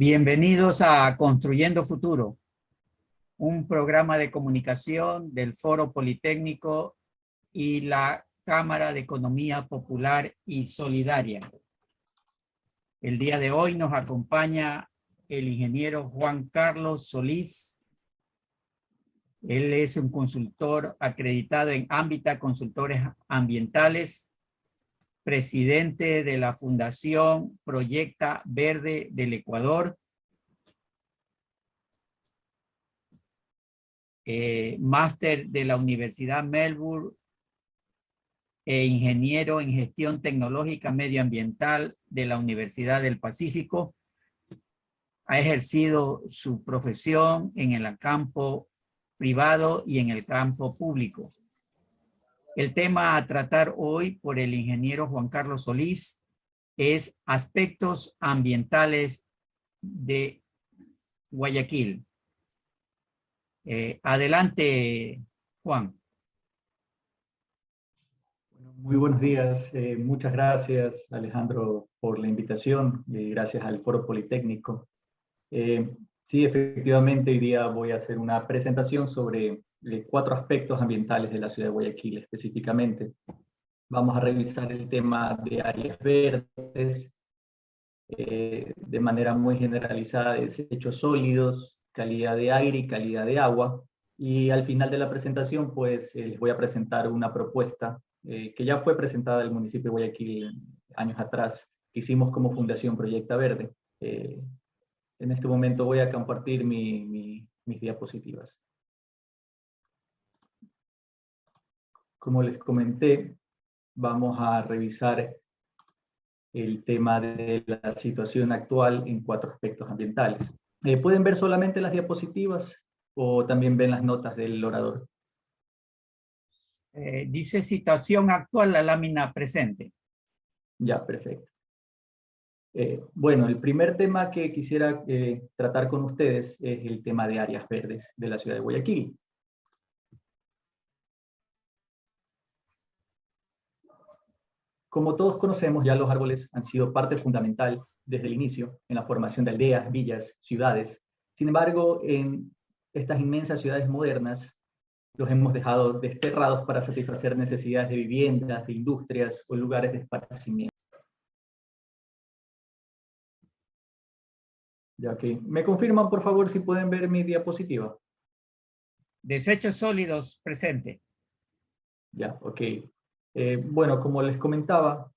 Bienvenidos a Construyendo Futuro, un programa de comunicación del Foro Politécnico y la Cámara de Economía Popular y Solidaria. El día de hoy nos acompaña el ingeniero Juan Carlos Solís. Él es un consultor acreditado en Ambita Consultores Ambientales, presidente de la Fundación Proyecta Verde del Ecuador, máster de la Universidad Melbourne e ingeniero en gestión tecnológica medioambiental de la Universidad del Pacífico. Ha ejercido su profesión en el campo privado y en el campo público. El tema a tratar hoy por el ingeniero Juan Carlos Solís es aspectos ambientales de Guayaquil. Adelante, Juan. Bueno, muy buenos días. Muchas gracias, Alejandro, por la invitación y gracias al Foro Politécnico. Sí, efectivamente, hoy día voy a hacer una presentación sobre 4 aspectos ambientales de la ciudad de Guayaquil específicamente. Vamos a revisar el tema de áreas verdes, de manera muy generalizada, de desechos sólidos, calidad de aire y calidad de agua. Y al final de la presentación, pues les voy a presentar una propuesta que ya fue presentada al municipio de Guayaquil años atrás, que hicimos como Fundación Proyecta Verde. En este momento voy a compartir mis diapositivas. Como les comenté, vamos a revisar el tema de la situación actual en 4 aspectos ambientales. ¿Pueden ver solamente las diapositivas o también ven las notas del orador? Dice situación actual, la lámina presente. Ya, perfecto. Bueno, el primer tema que quisiera tratar con ustedes es el tema de áreas verdes de la ciudad de Guayaquil. Como todos conocemos, ya los árboles han sido parte fundamental desde el inicio en la formación de aldeas, villas, ciudades. Sin embargo, en estas inmensas ciudades modernas, los hemos dejado desterrados para satisfacer necesidades de viviendas, de industrias o lugares de esparcimiento. Ya que, ¿me confirman, por favor, si pueden ver mi diapositiva? Desechos sólidos presente. Ya, ok. Bueno, como les comentaba,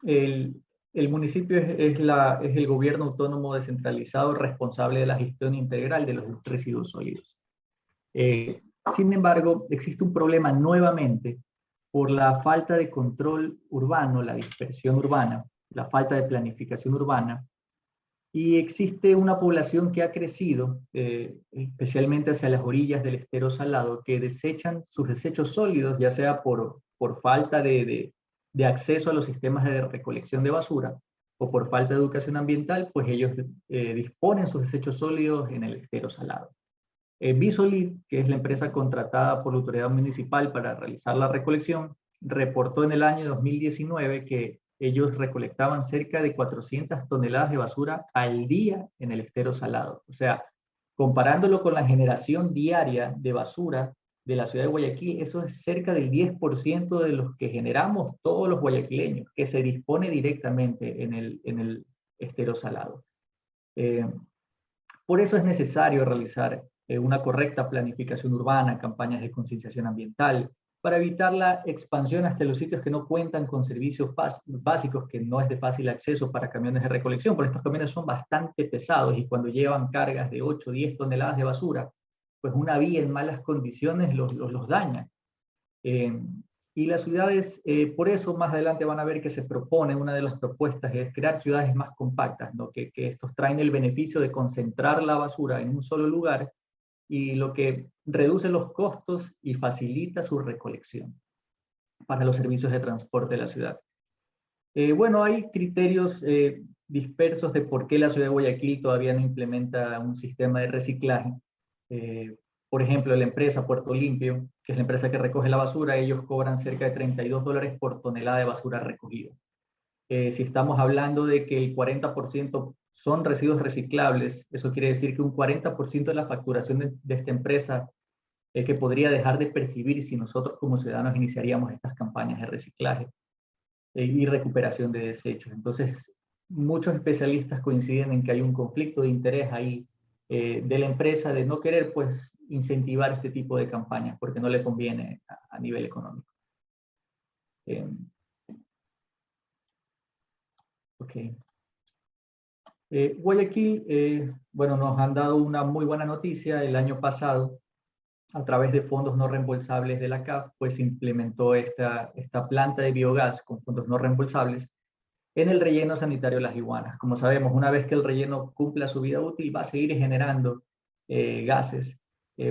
el municipio es el gobierno autónomo descentralizado responsable de la gestión integral de los residuos sólidos. Sin embargo, existe un problema nuevamente por la falta de control urbano, la dispersión urbana, la falta de planificación urbana, y existe una población que ha crecido, especialmente hacia las orillas del estero salado, que desechan sus desechos sólidos, ya sea por falta de acceso a los sistemas de recolección de basura, o por falta de educación ambiental, pues ellos disponen sus desechos sólidos en el estero salado. Visolid, que es la empresa contratada por la autoridad municipal para realizar la recolección, reportó en el año 2019 que ellos recolectaban cerca de 400 toneladas de basura al día en el estero salado. O sea, comparándolo con la generación diaria de basura de la ciudad de Guayaquil, eso es cerca del 10% de los que generamos todos los guayaquileños, que se dispone directamente en el estero salado. Por eso es necesario realizar una correcta planificación urbana, campañas de concienciación ambiental, para evitar la expansión hasta los sitios que no cuentan con servicios básicos, que no es de fácil acceso para camiones de recolección, porque estos camiones son bastante pesados y cuando llevan cargas de 8 o 10 toneladas de basura, pues una vía en malas condiciones los daña. Y las ciudades, por eso más adelante van a ver que se propone, una de las propuestas es crear ciudades más compactas, ¿no? que estos traen el beneficio de concentrar la basura en un solo lugar, y lo que reduce los costos y facilita su recolección para los servicios de transporte de la ciudad. Bueno, hay criterios dispersos de por qué la ciudad de Guayaquil todavía no implementa un sistema de reciclaje. Por ejemplo, la empresa Puerto Limpio, que es la empresa que recoge la basura, ellos cobran cerca de $32 por tonelada de basura recogida. Si estamos hablando de que el 40% son residuos reciclables. Eso quiere decir que un 40% de la facturación de esta empresa que podría dejar de percibir si nosotros como ciudadanos iniciaríamos estas campañas de reciclaje y recuperación de desechos. Entonces, muchos especialistas coinciden en que hay un conflicto de interés ahí de la empresa de no querer pues incentivar este tipo de campañas porque no le conviene a nivel económico. Ok. Guayaquil, bueno, nos han dado una muy buena noticia. El año pasado, a través de fondos no reembolsables de la CAF, pues se implementó esta planta de biogás con fondos no reembolsables en el relleno sanitario Las Iguanas. Como sabemos, una vez que el relleno cumpla su vida útil, va a seguir generando gases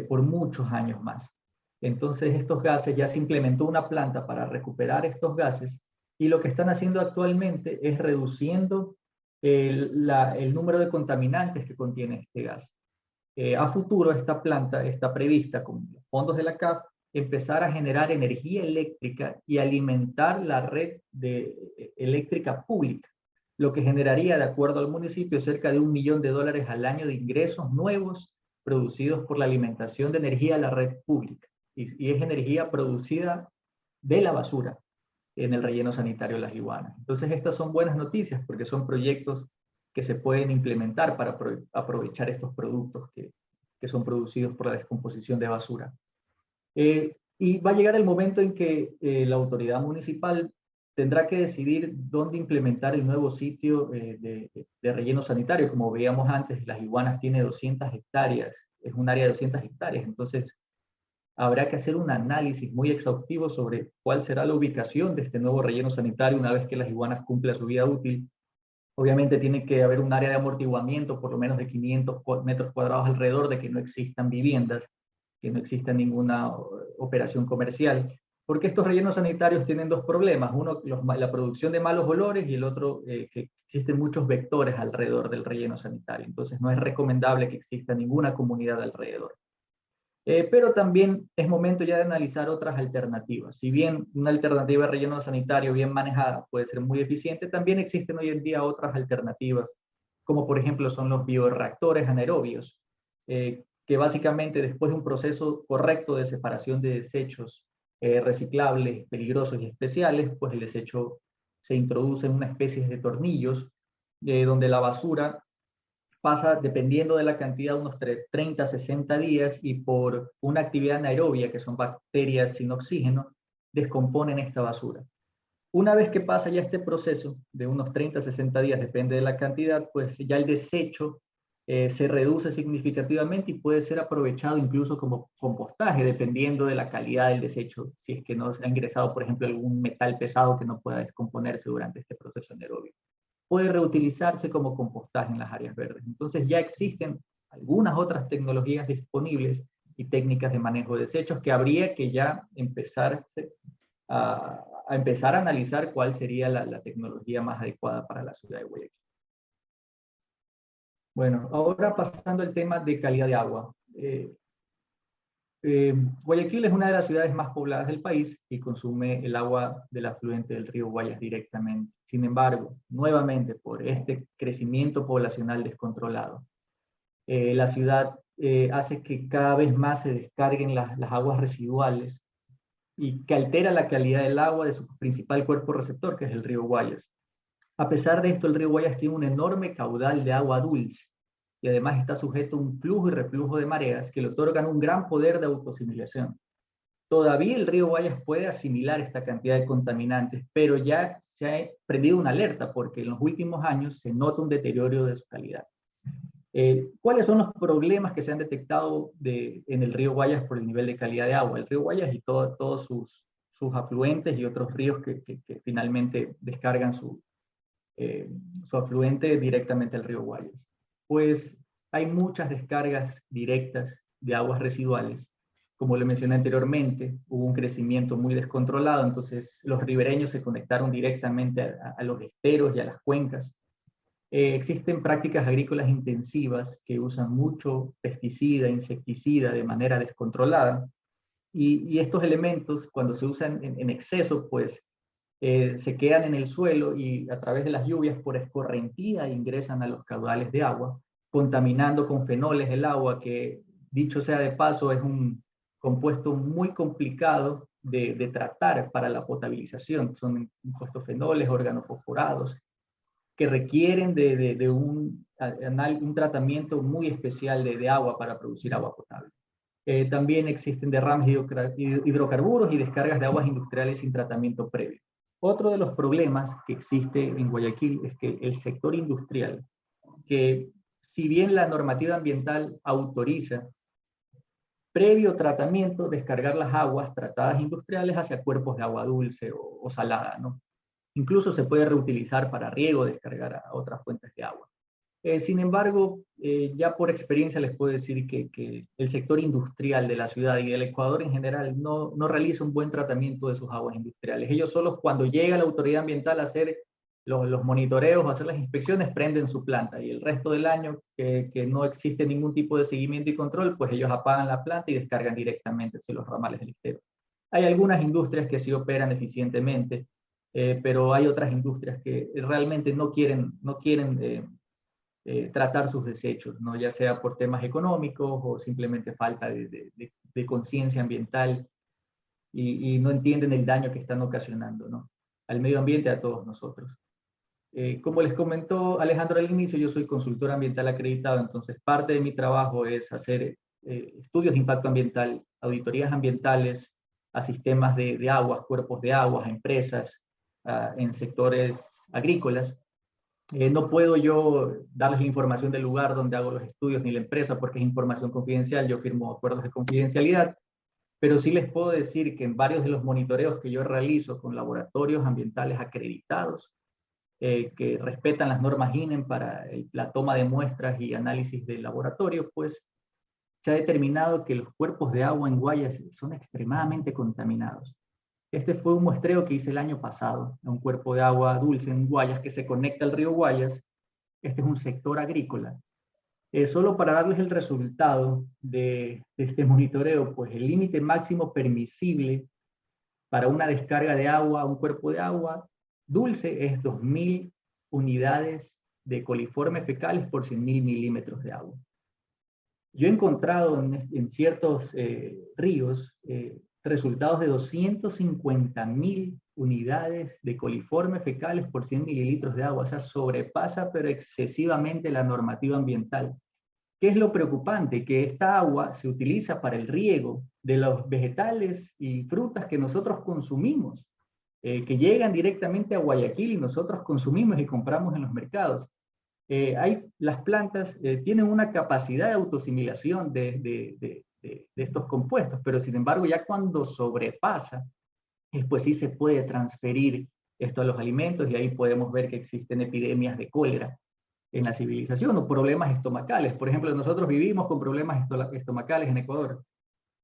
por muchos años más. Entonces, estos gases, ya se implementó una planta para recuperar estos gases, y lo que están haciendo actualmente es reduciendo el número de contaminantes que contiene este gas. A futuro, esta planta está prevista con los fondos de la CAF empezar a generar energía eléctrica y alimentar la red eléctrica pública, lo que generaría, de acuerdo al municipio, cerca de $1 millón al año de ingresos nuevos producidos por la alimentación de energía a la red pública. Y es energía producida de la basura en el relleno sanitario Las Iguanas. Entonces, estas son buenas noticias porque son proyectos que se pueden implementar para aprovechar estos productos que son producidos por la descomposición de basura. Y va a llegar el momento en que la autoridad municipal tendrá que decidir dónde implementar el nuevo sitio de relleno sanitario. Como veíamos antes, Las Iguanas tiene 200 hectáreas, es un área de 200 hectáreas, entonces habrá que hacer un análisis muy exhaustivo sobre cuál será la ubicación de este nuevo relleno sanitario una vez que Las Iguanas cumpla su vida útil. Obviamente tiene que haber un área de amortiguamiento, por lo menos de 500 metros cuadrados alrededor, de que no existan viviendas, que no exista ninguna operación comercial, porque estos rellenos sanitarios tienen dos problemas. Uno, la producción de malos olores, y el otro, que existen muchos vectores alrededor del relleno sanitario. Entonces no es recomendable que exista ninguna comunidad alrededor. Pero también es momento ya de analizar otras alternativas. Si bien una alternativa de relleno sanitario bien manejada puede ser muy eficiente, también existen hoy en día otras alternativas, como por ejemplo son los bioreactores anaerobios, que básicamente después de un proceso correcto de separación de desechos reciclables, peligrosos y especiales, pues el desecho se introduce en una especie de tornillos, donde la basura pasa, dependiendo de la cantidad, unos 30 a 60 días, y por una actividad anaerobia, que son bacterias sin oxígeno, descomponen esta basura. Una vez que pasa ya este proceso de unos 30 a 60 días, depende de la cantidad, pues ya el desecho se reduce significativamente y puede ser aprovechado incluso como compostaje, dependiendo de la calidad del desecho, si es que no se ha ingresado, por ejemplo, algún metal pesado que no pueda descomponerse durante este proceso anaerobio. Puede reutilizarse como compostaje en las áreas verdes. Entonces ya existen algunas otras tecnologías disponibles y técnicas de manejo de desechos que habría que ya empezar a analizar cuál sería la tecnología más adecuada para la ciudad de Guayaquil. Bueno, ahora pasando al tema de calidad de agua. Guayaquil es una de las ciudades más pobladas del país y consume el agua del afluente del río Guayas directamente. Sin embargo, nuevamente, por este crecimiento poblacional descontrolado, la ciudad hace que cada vez más se descarguen las aguas residuales, y que altera la calidad del agua de su principal cuerpo receptor, que es el río Guayas. A pesar de esto, el río Guayas tiene un enorme caudal de agua dulce, y además está sujeto a un flujo y reflujo de mareas que le otorgan un gran poder de autoasimilación. Todavía el río Guayas puede asimilar esta cantidad de contaminantes, pero ya se ha prendido una alerta porque en los últimos años se nota un deterioro de su calidad. ¿Cuáles son los problemas que se han detectado en el río Guayas por el nivel de calidad de agua? El río Guayas y todos sus afluentes y otros ríos que finalmente descargan su afluente directamente al río Guayas. Pues hay muchas descargas directas de aguas residuales. Como le mencioné anteriormente, hubo un crecimiento muy descontrolado, entonces los ribereños se conectaron directamente a los esteros y a las cuencas. Existen prácticas agrícolas intensivas que usan mucho pesticida, insecticida de manera descontrolada, y estos elementos, cuando se usan en exceso, pues se quedan en el suelo y a través de las lluvias por escorrentía ingresan a los caudales de agua, contaminando con fenoles el agua, que dicho sea de paso es un compuesto muy complicado de tratar para la potabilización. Son compuestos fenoles, organofosforados, que requieren de un tratamiento muy especial de agua para producir agua potable. También existen derrames de hidrocarburos y descargas de aguas industriales sin tratamiento previo. Otro de los problemas que existe en Guayaquil es que el sector industrial, que si bien la normativa ambiental autoriza previo tratamiento descargar las aguas tratadas industriales hacia cuerpos de agua dulce o salada, ¿no? Incluso se puede reutilizar para riego, descargar a otras fuentes de agua. Sin embargo, ya por experiencia les puedo decir que el sector industrial de la ciudad y del Ecuador en general no realiza un buen tratamiento de sus aguas industriales. Ellos solo cuando llega la autoridad ambiental a hacer los monitoreos, a hacer las inspecciones, prenden su planta, y el resto del año que no existe ningún tipo de seguimiento y control, pues ellos apagan la planta y descargan directamente hacia los ramales del estero. Hay algunas industrias que sí operan eficientemente, pero hay otras industrias que realmente no quieren tratar sus desechos, ¿no? Ya sea por temas económicos o simplemente falta de conciencia ambiental, y no entienden el daño que están ocasionando, ¿no?, al medio ambiente, a todos nosotros. Como les comentó Alejandro al inicio, yo soy consultor ambiental acreditado, entonces parte de mi trabajo es hacer estudios de impacto ambiental, auditorías ambientales a sistemas de aguas, cuerpos de aguas, a empresas, en sectores agrícolas. No puedo yo darles la información del lugar donde hago los estudios ni la empresa porque es información confidencial, yo firmo acuerdos de confidencialidad, pero sí les puedo decir que en varios de los monitoreos que yo realizo con laboratorios ambientales acreditados, que respetan las normas INEM para la toma de muestras y análisis de laboratorio, pues se ha determinado que los cuerpos de agua en Guayas son extremadamente contaminados. Este fue un muestreo que hice el año pasado, en un cuerpo de agua dulce en Guayas que se conecta al río Guayas. Este es un sector agrícola. Solo para darles el resultado de este monitoreo, pues el límite máximo permisible para una descarga de agua a un cuerpo de agua dulce es 2.000 unidades de coliformes fecales por 100.000 milímetros de agua. Yo he encontrado en ciertos ríos resultados de 250.000 unidades de coliformes fecales por 100 mililitros de agua. O sea, sobrepasa pero excesivamente la normativa ambiental. ¿Qué es lo preocupante? Que esta agua se utiliza para el riego de los vegetales y frutas que nosotros consumimos, que llegan directamente a Guayaquil y nosotros consumimos y compramos en los mercados. Las plantas tienen una capacidad de autosimilación de estos compuestos, pero sin embargo ya cuando sobrepasa, pues sí se puede transferir esto a los alimentos, y ahí podemos ver que existen epidemias de cólera en la civilización o problemas estomacales. Por ejemplo, nosotros vivimos con problemas estomacales en Ecuador.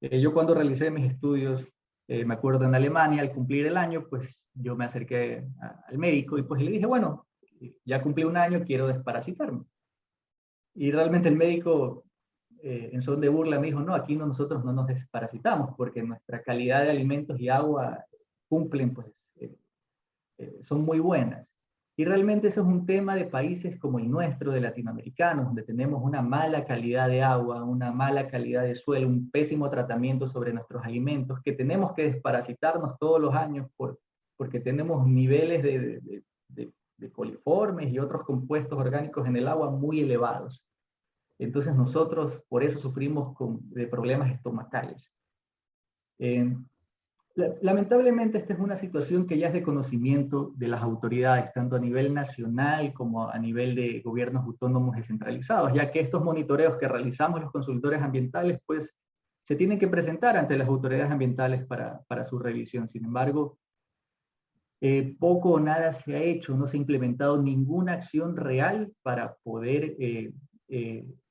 Yo cuando realicé mis estudios, me acuerdo en Alemania, al cumplir el año, pues yo me acerqué al médico y pues le dije, bueno, ya cumplí un año, quiero desparasitarme. Y realmente el médico, en son de burla, me dijo, no, aquí nosotros no nos desparasitamos porque nuestra calidad de alimentos y agua cumplen, pues, son muy buenas. Y realmente eso es un tema de países como el nuestro, de latinoamericanos, donde tenemos una mala calidad de agua, una mala calidad de suelo, un pésimo tratamiento sobre nuestros alimentos, que tenemos que desparasitarnos todos los años porque tenemos niveles de coliformes y otros compuestos orgánicos en el agua muy elevados. Entonces nosotros por eso sufrimos de problemas estomacales. Lamentablemente esta es una situación que ya es de conocimiento de las autoridades, tanto a nivel nacional como a nivel de gobiernos autónomos descentralizados, ya que estos monitoreos que realizamos los consultores ambientales, pues se tienen que presentar ante las autoridades ambientales para su revisión. Sin embargo, poco o nada se ha hecho, no se ha implementado ninguna acción real para poder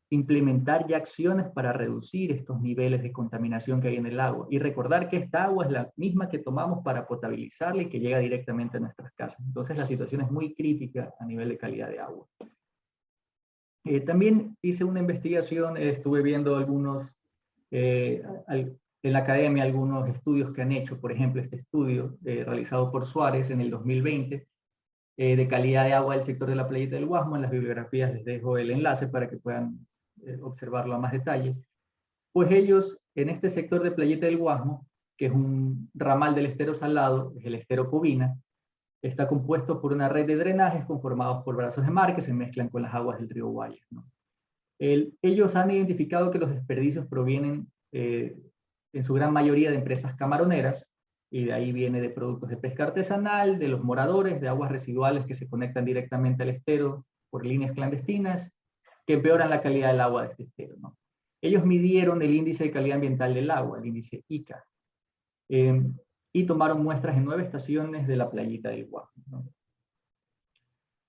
implementar ya acciones para reducir estos niveles de contaminación que hay en el agua. Y recordar que esta agua es la misma que tomamos para potabilizarla y que llega directamente a nuestras casas. Entonces la situación es muy crítica a nivel de calidad de agua. También hice una investigación, estuve viendo en la academia algunos estudios que han hecho, por ejemplo, este estudio realizado por Suárez en el 2020, de calidad de agua del sector de la Playita del Guasmo. En las bibliografías les dejo el enlace para que puedan observarlo a más detalle. Pues ellos, en este sector de Playita del Guasmo, que es un ramal del estero salado, es el estero Covina, está compuesto por una red de drenajes conformados por brazos de mar que se mezclan con las aguas del río Guayas, ¿no? Ellos han identificado que los desperdicios provienen en su gran mayoría de empresas camaroneras, y de ahí viene de productos de pesca artesanal, de los moradores, de aguas residuales que se conectan directamente al estero por líneas clandestinas, que empeoran la calidad del agua de este estero, ¿no? Ellos midieron el índice de calidad ambiental del agua, el índice ICA, y tomaron muestras en 9 estaciones de la Playita del Guasmo, ¿no?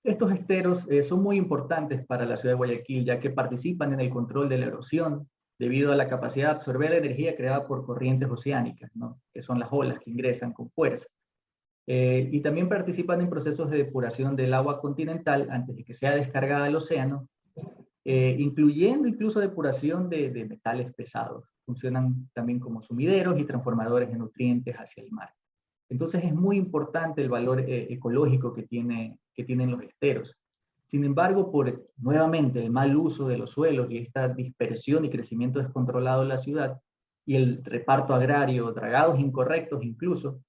Estos esteros son muy importantes para la ciudad de Guayaquil, ya que participan en el control de la erosión, debido a la capacidad de absorber la energía creada por corrientes oceánicas, ¿no? Que son las olas que ingresan con fuerza. Y también participan en procesos de depuración del agua continental antes de que sea descargada al océano, incluyendo incluso depuración de metales pesados. Funcionan también como sumideros y transformadores de nutrientes hacia el mar. Entonces es muy importante el valor ecológico que tienen los esteros. Sin embargo, por nuevamente el mal uso de los suelos y esta dispersión y crecimiento descontrolado de la ciudad y el reparto agrario, dragados incorrectos incluso,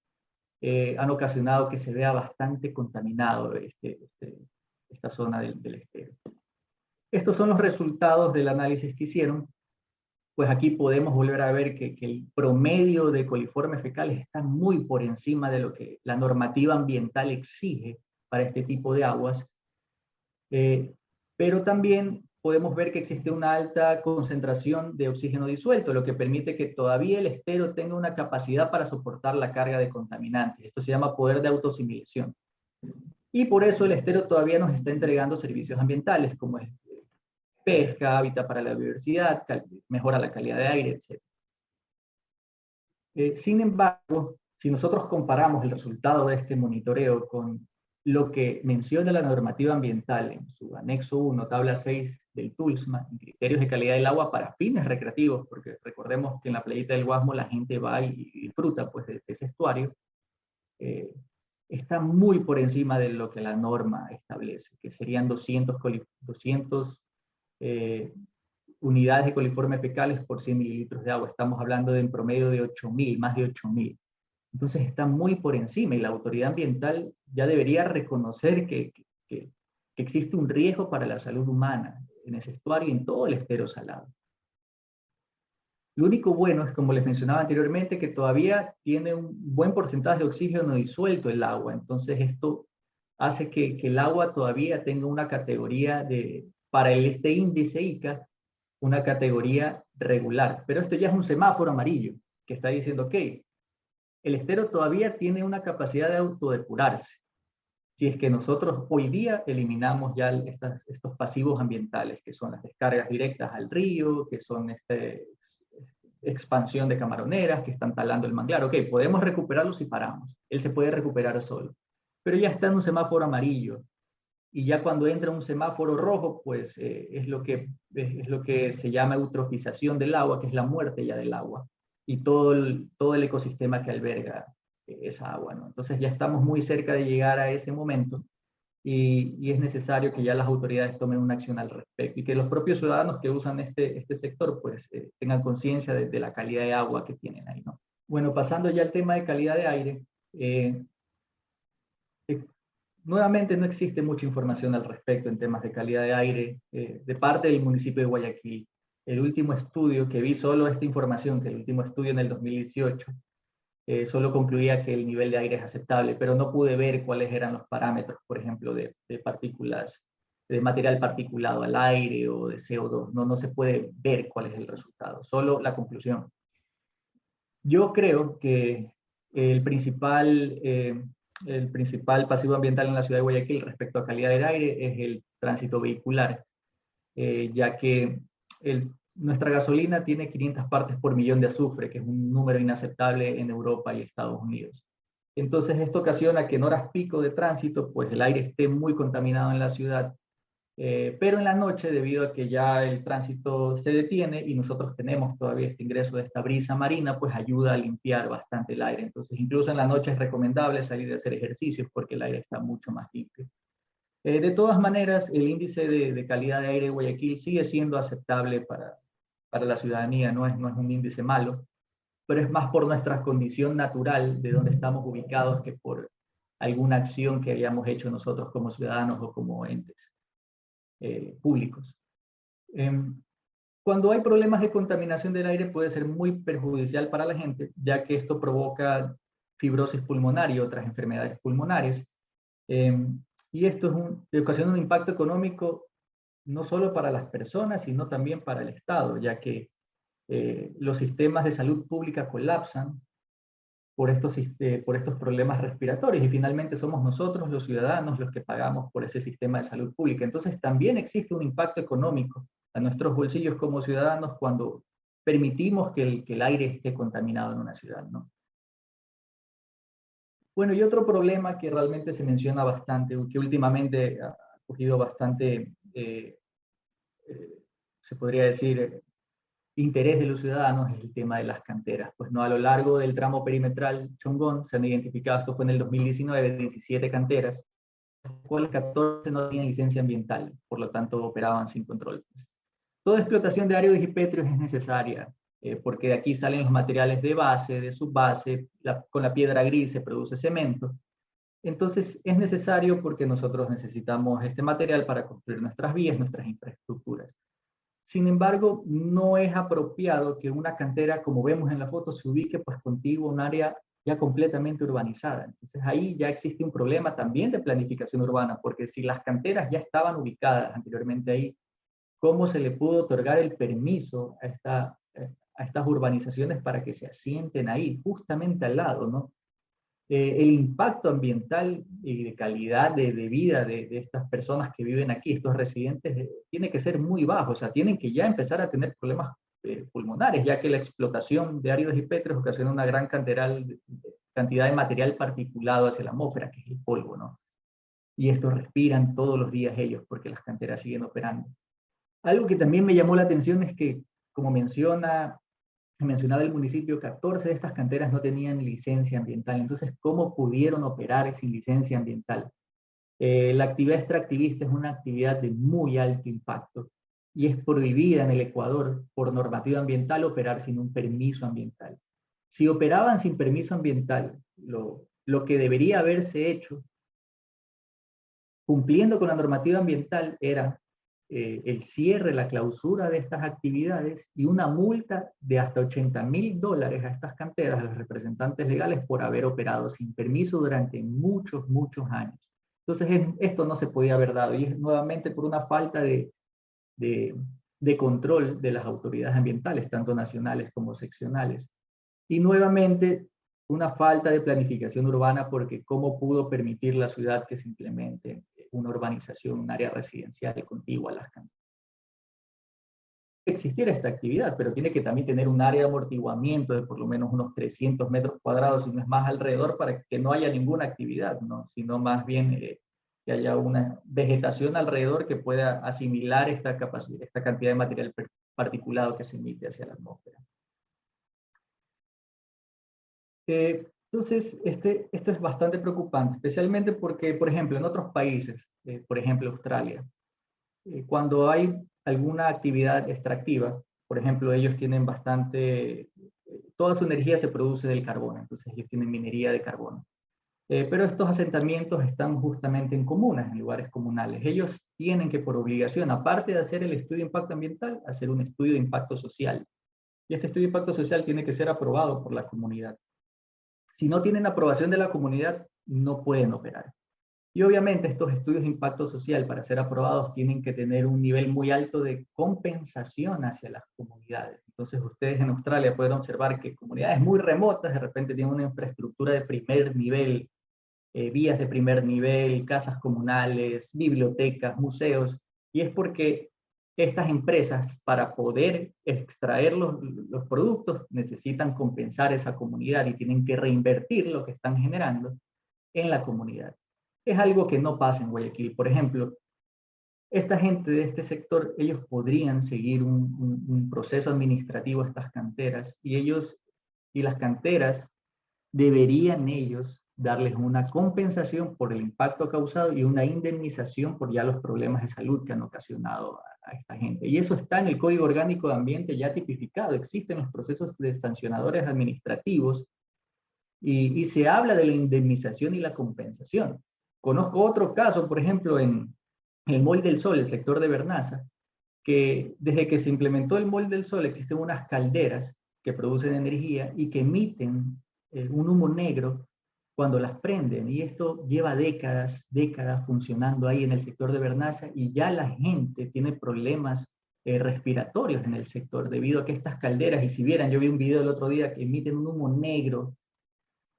han ocasionado que se vea bastante contaminado esta zona del estero. Estos son los resultados del análisis que hicieron. Pues aquí podemos volver a ver que el promedio de coliformes fecales está muy por encima de lo que la normativa ambiental exige para este tipo de aguas. Pero también podemos ver que existe una alta concentración de oxígeno disuelto, lo que permite que todavía el estero tenga una capacidad para soportar la carga de contaminantes. Esto se llama poder de autoasimilación. Y por eso el estero todavía nos está entregando servicios ambientales, como es pesca, hábitat para la biodiversidad, mejora la calidad de aire, etc. Sin embargo, si nosotros comparamos el resultado de este monitoreo con lo que menciona la normativa ambiental en su anexo 1, tabla 6 del TULSMA, criterios de calidad del agua para fines recreativos, porque recordemos que en la Playita del Guasmo la gente va y disfruta pues, de ese estuario, está muy por encima de lo que la norma establece, que serían 200 unidades de coliformes fecales por 100 mililitros de agua. Estamos hablando de en promedio de 8.000, más de 8.000. Entonces está muy por encima y la autoridad ambiental ya debería reconocer que existe un riesgo para la salud humana en ese estuario y en todo el estero salado. Lo único bueno es, como les mencionaba anteriormente, que todavía tiene un buen porcentaje de oxígeno disuelto el agua. Entonces esto hace que el agua todavía tenga una categoría para este índice ICA, una categoría regular. Pero esto ya es un semáforo amarillo que está diciendo, ok, el estero todavía tiene una capacidad de autodepurarse. Si es que nosotros hoy día eliminamos ya estos pasivos ambientales, que son las descargas directas al río, que son expansión de camaroneras, que están talando el manglar. Ok, podemos recuperarlo si paramos. Él se puede recuperar solo. Pero ya está en un semáforo amarillo. Y ya cuando entra un semáforo rojo, pues es lo que se llama eutrofización del agua, que es la muerte ya del agua. Y todo el ecosistema que alberga esa agua, ¿no? Entonces ya estamos muy cerca de llegar a ese momento y es necesario que ya las autoridades tomen una acción al respecto y que los propios ciudadanos que usan este sector pues tengan conciencia de la calidad de agua que tienen ahí, ¿no? Bueno, pasando ya al tema de calidad de aire, nuevamente no existe mucha información al respecto en temas de calidad de aire de parte del municipio de Guayaquil. El último estudio que vi, solo esta información, que el último estudio en el 2018, solo concluía que el nivel de aire es aceptable, pero no pude ver cuáles eran los parámetros, por ejemplo, de partículas, de material particulado al aire o de CO2. No se puede ver cuál es el resultado, solo la conclusión. Yo creo que el principal pasivo ambiental en la ciudad de Guayaquil respecto a calidad del aire es el tránsito vehicular, ya que nuestra gasolina tiene 500 partes por millón de azufre, que es un número inaceptable en Europa y Estados Unidos. Entonces esto ocasiona que en horas pico de tránsito, pues el aire esté muy contaminado en la ciudad Pero en la noche, debido a que ya el tránsito se detiene y nosotros tenemos todavía este ingreso de esta brisa marina, pues ayuda a limpiar bastante el aire. Entonces, incluso en la noche es recomendable salir a hacer ejercicios porque el aire está mucho más limpio. De todas maneras, el índice de calidad de aire de Guayaquil sigue siendo aceptable para la ciudadanía, no es un índice malo, pero es más por nuestra condición natural de donde estamos ubicados que por alguna acción que hayamos hecho nosotros como ciudadanos o como entes públicos. Cuando hay problemas de contaminación del aire puede ser muy perjudicial para la gente, ya que esto provoca fibrosis pulmonar y otras enfermedades pulmonares. Y esto ocasiona un impacto económico no solo para las personas, sino también para el Estado, ya que los sistemas de salud pública colapsan por estos problemas respiratorios y finalmente somos nosotros los ciudadanos los que pagamos por ese sistema de salud pública. Entonces también existe un impacto económico a nuestros bolsillos como ciudadanos cuando permitimos que el aire esté contaminado en una ciudad, ¿no? Bueno, y otro problema que realmente se menciona bastante, que últimamente ha cogido bastante, se podría decir, interés de los ciudadanos es el tema de las canteras. Pues no, a lo largo del tramo perimetral Chongón se han identificado, esto fue en el 2019, 17 canteras, las cuales 14 no tenían licencia ambiental, por lo tanto operaban sin control. Toda explotación de áridos y pétreos es necesaria, porque de aquí salen los materiales de base, de subbase, con la piedra gris se produce cemento. Entonces es necesario porque nosotros necesitamos este material para construir nuestras vías, nuestras infraestructuras. Sin embargo, no es apropiado que una cantera, como vemos en la foto, se ubique pues contigo a un área ya completamente urbanizada. Entonces ahí ya existe un problema también de planificación urbana, porque si las canteras ya estaban ubicadas anteriormente ahí, ¿cómo se le pudo otorgar el permiso a estas urbanizaciones para que se asienten ahí, justamente al lado, ¿no? El impacto ambiental y de calidad de vida de estas personas que viven aquí, estos residentes, tiene que ser muy bajo, o sea, tienen que ya empezar a tener problemas pulmonares, ya que la explotación de áridos y pétreos ocasiona una gran cantidad de material particulado hacia la atmósfera, que es el polvo, ¿no? Y esto respiran todos los días ellos, porque las canteras siguen operando. Algo que también me llamó la atención es que, como mencionaba el municipio, 14 de estas canteras no tenían licencia ambiental. Entonces, ¿cómo pudieron operar sin licencia ambiental? La actividad extractivista es una actividad de muy alto impacto y es prohibida en el Ecuador por normativa ambiental operar sin un permiso ambiental. Si operaban sin permiso ambiental, lo que debería haberse hecho, cumpliendo con la normativa ambiental, era el cierre, la clausura de estas actividades y una multa de hasta $80,000 a estas canteras, a los representantes legales, por haber operado sin permiso durante muchos, muchos años. Entonces, esto no se podía haber dado, y es nuevamente por una falta de control de las autoridades ambientales, tanto nacionales como seccionales. Y nuevamente, una falta de planificación urbana, porque cómo pudo permitir la ciudad que se implemente una urbanización, un área residencial contigua a las canteras. Existir esta actividad, pero tiene que también tener un área de amortiguamiento de por lo menos unos 300 metros cuadrados, si no es más, alrededor, para que no haya ninguna actividad, ¿no? Sino más bien que haya una vegetación alrededor que pueda asimilar esta cantidad de material particulado que se emite hacia la atmósfera. Entonces, esto es bastante preocupante, especialmente porque, por ejemplo, en otros países, por ejemplo, Australia, cuando hay alguna actividad extractiva, por ejemplo, ellos tienen toda su energía se produce del carbono, entonces ellos tienen minería de carbono. Pero estos asentamientos están justamente en comunas, en lugares comunales. Ellos tienen que, por obligación, aparte de hacer el estudio de impacto ambiental, hacer un estudio de impacto social. Y este estudio de impacto social tiene que ser aprobado por la comunidad. Si no tienen aprobación de la comunidad, no pueden operar. Y obviamente estos estudios de impacto social, para ser aprobados, tienen que tener un nivel muy alto de compensación hacia las comunidades. Entonces ustedes en Australia pueden observar que comunidades muy remotas de repente tienen una infraestructura de primer nivel, vías de primer nivel, casas comunales, bibliotecas, museos, y es porque estas empresas, para poder extraer los productos, necesitan compensar esa comunidad y tienen que reinvertir lo que están generando en la comunidad. Es algo que no pasa en Guayaquil. Por ejemplo, esta gente de este sector, ellos podrían seguir un proceso administrativo a estas canteras, y las canteras deberían ellos darles una compensación por el impacto causado y una indemnización por ya los problemas de salud que han ocasionado a esta gente. Y eso está en el Código Orgánico de Ambiente ya tipificado. Existen los procesos de sancionadores administrativos y se habla de la indemnización y la compensación. Conozco otro caso, por ejemplo, en el Mall del Sol, el sector de Bernaza, que desde que se implementó el Mall del Sol existen unas calderas que producen energía y que emiten un humo negro cuando las prenden, y esto lleva décadas funcionando ahí en el sector de Bernaza, y ya la gente tiene problemas respiratorios en el sector debido a que estas calderas, y si vieran, yo vi un video el otro día que emiten un humo negro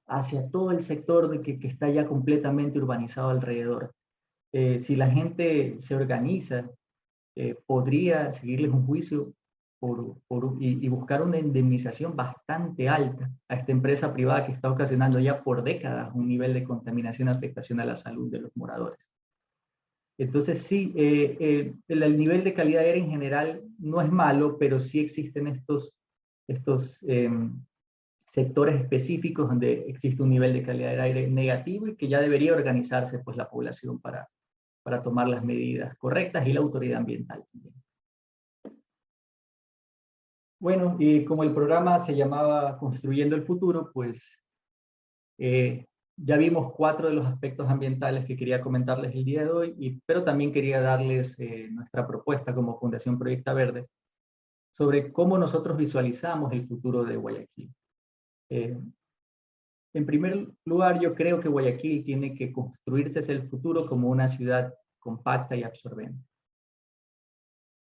hacia todo el sector que está ya completamente urbanizado alrededor. Si la gente se organiza, podría seguirles un juicio y buscar una indemnización bastante alta a esta empresa privada que está ocasionando ya por décadas un nivel de contaminación y afectación a la salud de los moradores. Entonces sí, el nivel de calidad de aire en general no es malo, pero sí existen estos sectores específicos donde existe un nivel de calidad del aire negativo y que ya debería organizarse pues la población para tomar las medidas correctas, y la autoridad ambiental también. Bueno, y como el programa se llamaba Construyendo el Futuro, pues ya vimos 4 de los aspectos ambientales que quería comentarles el día de hoy, pero también quería darles nuestra propuesta como Fundación Proyecta Verde sobre cómo nosotros visualizamos el futuro de Guayaquil. En primer lugar, yo creo que Guayaquil tiene que construirse hacia el futuro como una ciudad compacta y absorbente.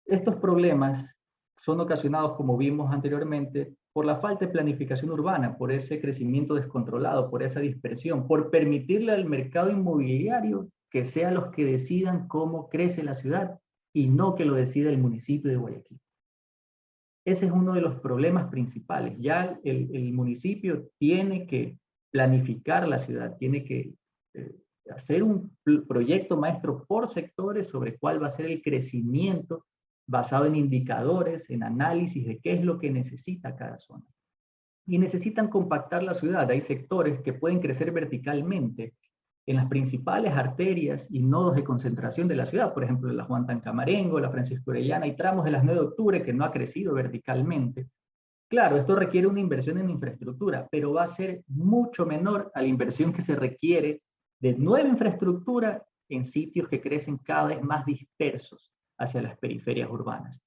Estos problemas son ocasionados, como vimos anteriormente, por la falta de planificación urbana, por ese crecimiento descontrolado, por esa dispersión, por permitirle al mercado inmobiliario que sean los que decidan cómo crece la ciudad y no que lo decida el municipio de Guayaquil. Ese es uno de los problemas principales. Ya el municipio tiene que planificar la ciudad, tiene que hacer un proyecto maestro por sectores sobre cuál va a ser el crecimiento basado en indicadores, en análisis de qué es lo que necesita cada zona. Y necesitan compactar la ciudad. Hay sectores que pueden crecer verticalmente en las principales arterias y nodos de concentración de la ciudad, por ejemplo, la Juan Tancamarengo, la Francisco Orellana, y tramos de las 9 de octubre que no ha crecido verticalmente. Claro, esto requiere una inversión en infraestructura, pero va a ser mucho menor a la inversión que se requiere de nueva infraestructura en sitios que crecen cada vez más dispersos hacia las periferias urbanas.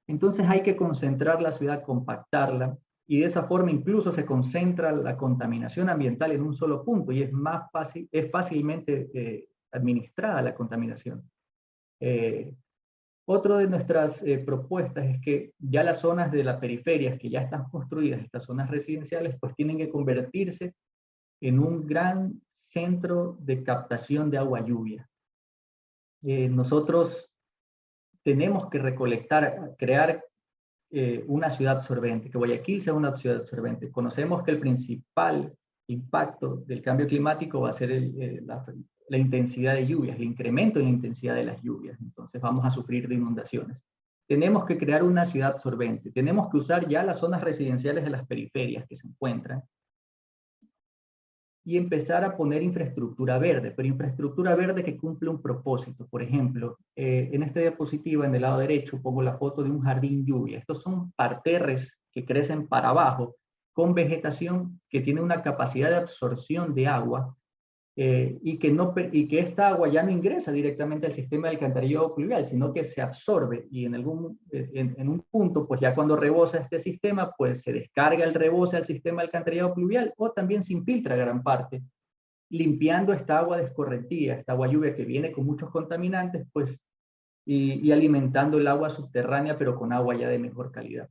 Entonces hay que concentrar la ciudad, compactarla, y de esa forma incluso se concentra la contaminación ambiental en un solo punto, y es fácilmente administrada la contaminación. Otro de nuestras propuestas es que ya las zonas de las periferias que ya están construidas, estas zonas residenciales, pues tienen que convertirse en un gran centro de captación de agua lluvia. Nosotros tenemos que recolectar, crear una ciudad absorbente, que Guayaquil sea una ciudad absorbente. Conocemos que el principal impacto del cambio climático va a ser la intensidad de lluvias, el incremento en la intensidad de las lluvias. Entonces vamos a sufrir de inundaciones. Tenemos que crear una ciudad absorbente. Tenemos que usar ya las zonas residenciales de las periferias que se encuentran y empezar a poner infraestructura verde, pero infraestructura verde que cumple un propósito. Por ejemplo, en esta diapositiva, en el lado derecho, pongo la foto de un jardín lluvia. Estos son parterres que crecen para abajo, con vegetación que tiene una capacidad de absorción de agua, y que esta agua ya no ingresa directamente al sistema de alcantarillado pluvial, sino que se absorbe, y en un punto, pues ya cuando rebosa este sistema, pues se descarga el rebose al sistema de alcantarillado pluvial, o también se infiltra gran parte, limpiando esta agua de escorrentía, esta agua lluvia que viene con muchos contaminantes, pues, y alimentando el agua subterránea, pero con agua ya de mejor calidad.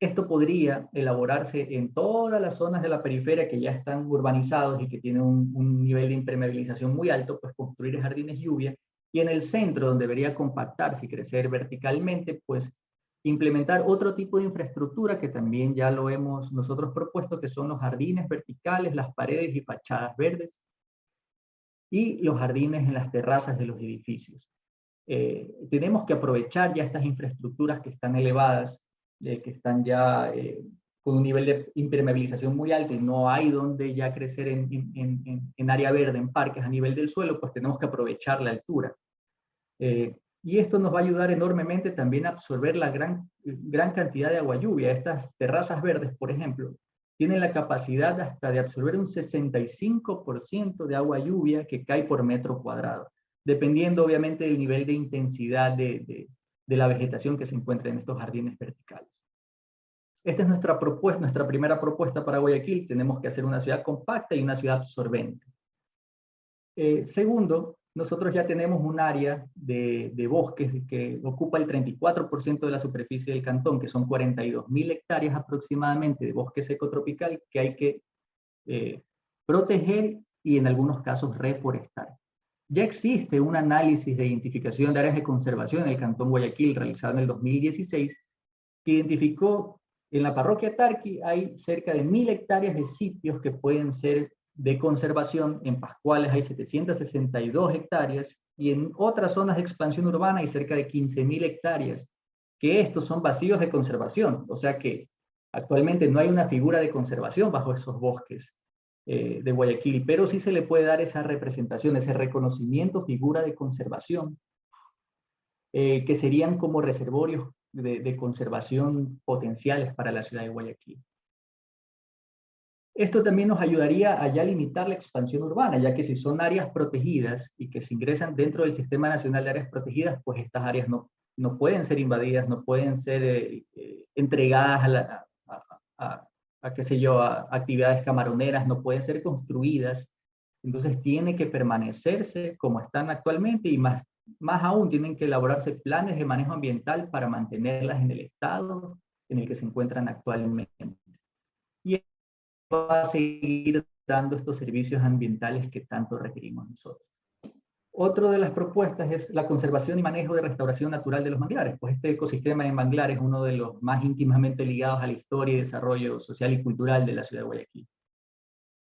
Esto podría elaborarse en todas las zonas de la periferia que ya están urbanizados y que tienen un nivel de impermeabilización muy alto, pues construir jardines lluvia, y en el centro, donde debería compactarse y crecer verticalmente, pues implementar otro tipo de infraestructura que también ya lo hemos nosotros propuesto, que son los jardines verticales, las paredes y fachadas verdes, y los jardines en las terrazas de los edificios. tenemos que aprovechar ya estas infraestructuras que están elevadas, que están ya con un nivel de impermeabilización muy alto y no hay donde ya crecer en área verde, en parques a nivel del suelo, pues tenemos que aprovechar la altura. Y esto nos va a ayudar enormemente también a absorber la gran cantidad de agua lluvia. Estas terrazas verdes, por ejemplo, tienen la capacidad hasta de absorber un 65% de agua lluvia que cae por metro cuadrado, dependiendo obviamente del nivel de intensidad de la vegetación que se encuentra en estos jardines verticales. Esta es nuestra propuesta, nuestra primera propuesta para Guayaquil. Tenemos que hacer una ciudad compacta y una ciudad absorbente. Segundo, nosotros ya tenemos un área de bosques que ocupa el 34% de la superficie del cantón, que son 42.000 hectáreas aproximadamente de bosque seco tropical que hay que proteger y en algunos casos reforestar. Ya existe un análisis de identificación de áreas de conservación en el cantón Guayaquil realizado en el 2016 que identificó en la parroquia Tarqui hay cerca de 1.000 hectáreas de sitios que pueden ser de conservación. En Pascuales hay 762 hectáreas y en otras zonas de expansión urbana hay cerca de 15.000 hectáreas, que estos son vacíos de conservación, o sea que actualmente no hay una figura de conservación bajo esos bosques de Guayaquil, pero sí se le puede dar esa representación, ese reconocimiento, figura de conservación, que serían como reservorios de conservación potenciales para la ciudad de Guayaquil. Esto también nos ayudaría a ya limitar la expansión urbana, ya que si son áreas protegidas y que se ingresan dentro del Sistema Nacional de Áreas Protegidas, pues estas áreas no pueden ser invadidas, no pueden ser entregadas a qué sé yo, a actividades camaroneras, no pueden ser construidas. Entonces tiene que permanecerse como están actualmente y más aún tienen que elaborarse planes de manejo ambiental para mantenerlas en el estado en el que se encuentran actualmente. Y va a seguir dando estos servicios ambientales que tanto requerimos nosotros. Otra de las propuestas es la conservación y manejo de restauración natural de los manglares, pues este ecosistema de manglares es uno de los más íntimamente ligados a la historia y desarrollo social y cultural de la ciudad de Guayaquil.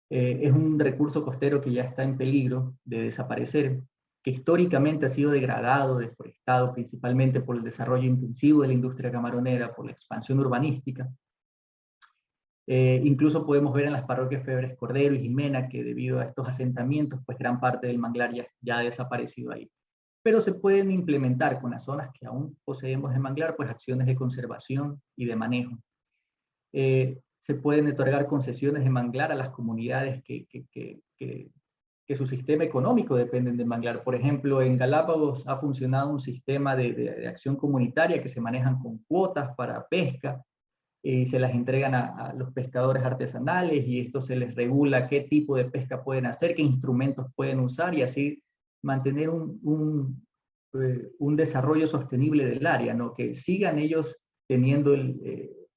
Es un recurso costero que ya está en peligro de desaparecer, que históricamente ha sido degradado, deforestado, principalmente por el desarrollo intensivo de la industria camaronera, por la expansión urbanística. Incluso podemos ver en las parroquias Febres Cordero y Jimena que debido a estos asentamientos, pues gran parte del manglar ya ha desaparecido ahí. Pero se pueden implementar con las zonas que aún poseemos de manglar, pues acciones de conservación y de manejo. Se pueden otorgar concesiones de manglar a las comunidades que su sistema económico dependen del manglar. Por ejemplo, en Galápagos ha funcionado un sistema de acción comunitaria que se manejan con cuotas para pesca, y se las entregan a los pescadores artesanales y esto se les regula qué tipo de pesca pueden hacer, qué instrumentos pueden usar y así mantener un desarrollo sostenible del área, ¿no? Que sigan ellos teniendo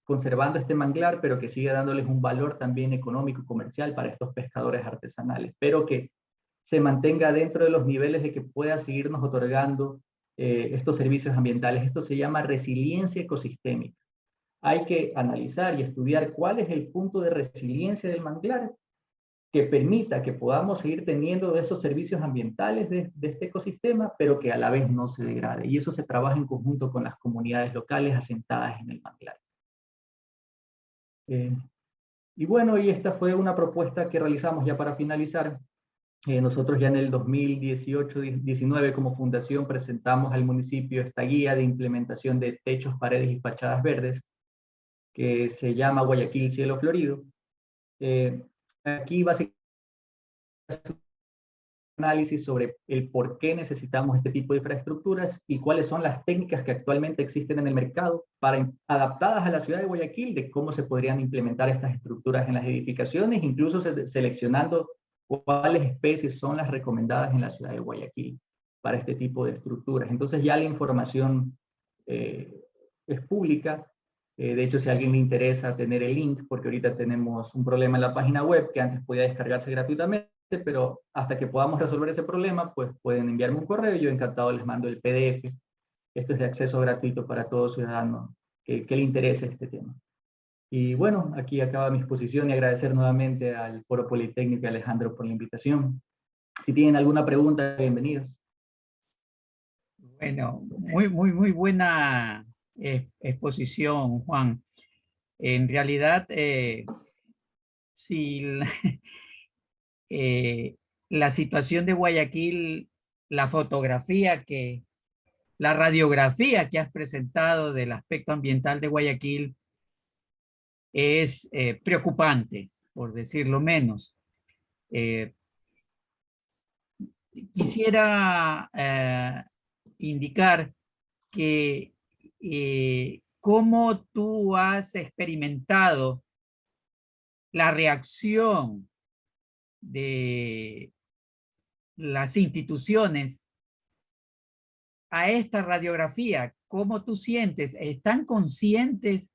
conservando este manglar, pero que siga dándoles un valor también económico y comercial para estos pescadores artesanales, pero que se mantenga dentro de los niveles de que pueda seguirnos otorgando estos servicios ambientales. Esto se llama resiliencia ecosistémica. Hay que analizar y estudiar cuál es el punto de resiliencia del manglar que permita que podamos seguir teniendo esos servicios ambientales de este ecosistema, pero que a la vez no se degrade. Y eso se trabaja en conjunto con las comunidades locales asentadas en el manglar. Y bueno, y esta fue una propuesta que realizamos ya para finalizar. Nosotros ya en el 2018-19 como fundación presentamos al municipio esta guía de implementación de techos, paredes y fachadas verdes, que se llama Guayaquil Cielo Florido. Aquí básicamente análisis sobre el por qué necesitamos este tipo de infraestructuras y cuáles son las técnicas que actualmente existen en el mercado adaptadas a la ciudad de Guayaquil, de cómo se podrían implementar estas estructuras en las edificaciones, incluso seleccionando cuáles especies son las recomendadas en la ciudad de Guayaquil para este tipo de estructuras. Entonces ya la información es pública. De hecho, si a alguien le interesa tener el link, porque ahorita tenemos un problema en la página web que antes podía descargarse gratuitamente, pero hasta que podamos resolver ese problema, pues pueden enviarme un correo y yo encantado les mando el PDF. Esto es de acceso gratuito para todo ciudadano que le interese este tema. Y bueno, aquí acaba mi exposición y agradecer nuevamente al Foro Politécnico y a Alejandro por la invitación. Si tienen alguna pregunta, bienvenidos. Bueno, muy buena exposición, Juan. En realidad, si la, eh, la situación de Guayaquil, la fotografía la radiografía que has presentado del aspecto ambiental de Guayaquil es preocupante, por decirlo menos. Eh, Quisiera indicar que cómo tú has experimentado la reacción de las instituciones a esta radiografía, cómo tú sientes, ¿están conscientes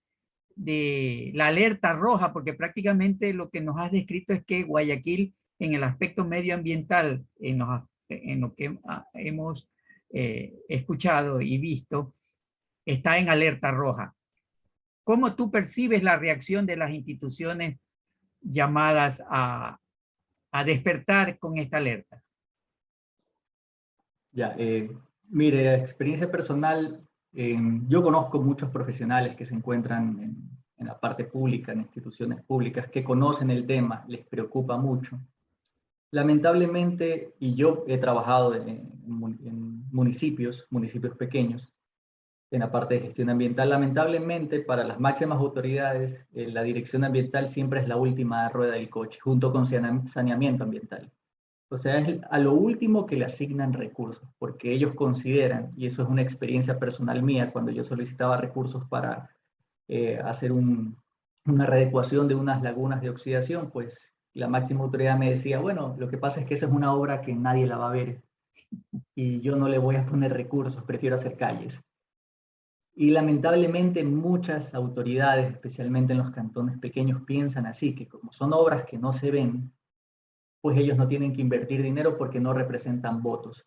de la alerta roja? Porque prácticamente lo que nos has descrito es que Guayaquil, en el aspecto medioambiental, en lo que hemos escuchado y visto, está en alerta roja. ¿Cómo tú percibes la reacción de las instituciones llamadas a despertar con esta alerta? Ya, mire, experiencia personal, yo conozco muchos profesionales que se encuentran en la parte pública, en instituciones públicas, que conocen el tema, les preocupa mucho. Lamentablemente, y yo he trabajado en municipios pequeños, en la parte de gestión ambiental, lamentablemente para las máximas autoridades, la dirección ambiental siempre es la última rueda del coche, junto con saneamiento ambiental. O sea, es a lo último que le asignan recursos, porque ellos consideran, y eso es una experiencia personal mía, cuando yo solicitaba recursos para hacer una readecuación de unas lagunas de oxidación, pues la máxima autoridad me decía, bueno, lo que pasa es que esa es una obra que nadie la va a ver y yo no le voy a poner recursos, prefiero hacer calles. Y lamentablemente muchas autoridades, especialmente en los cantones pequeños, piensan así, que como son obras que no se ven, pues ellos no tienen que invertir dinero porque no representan votos.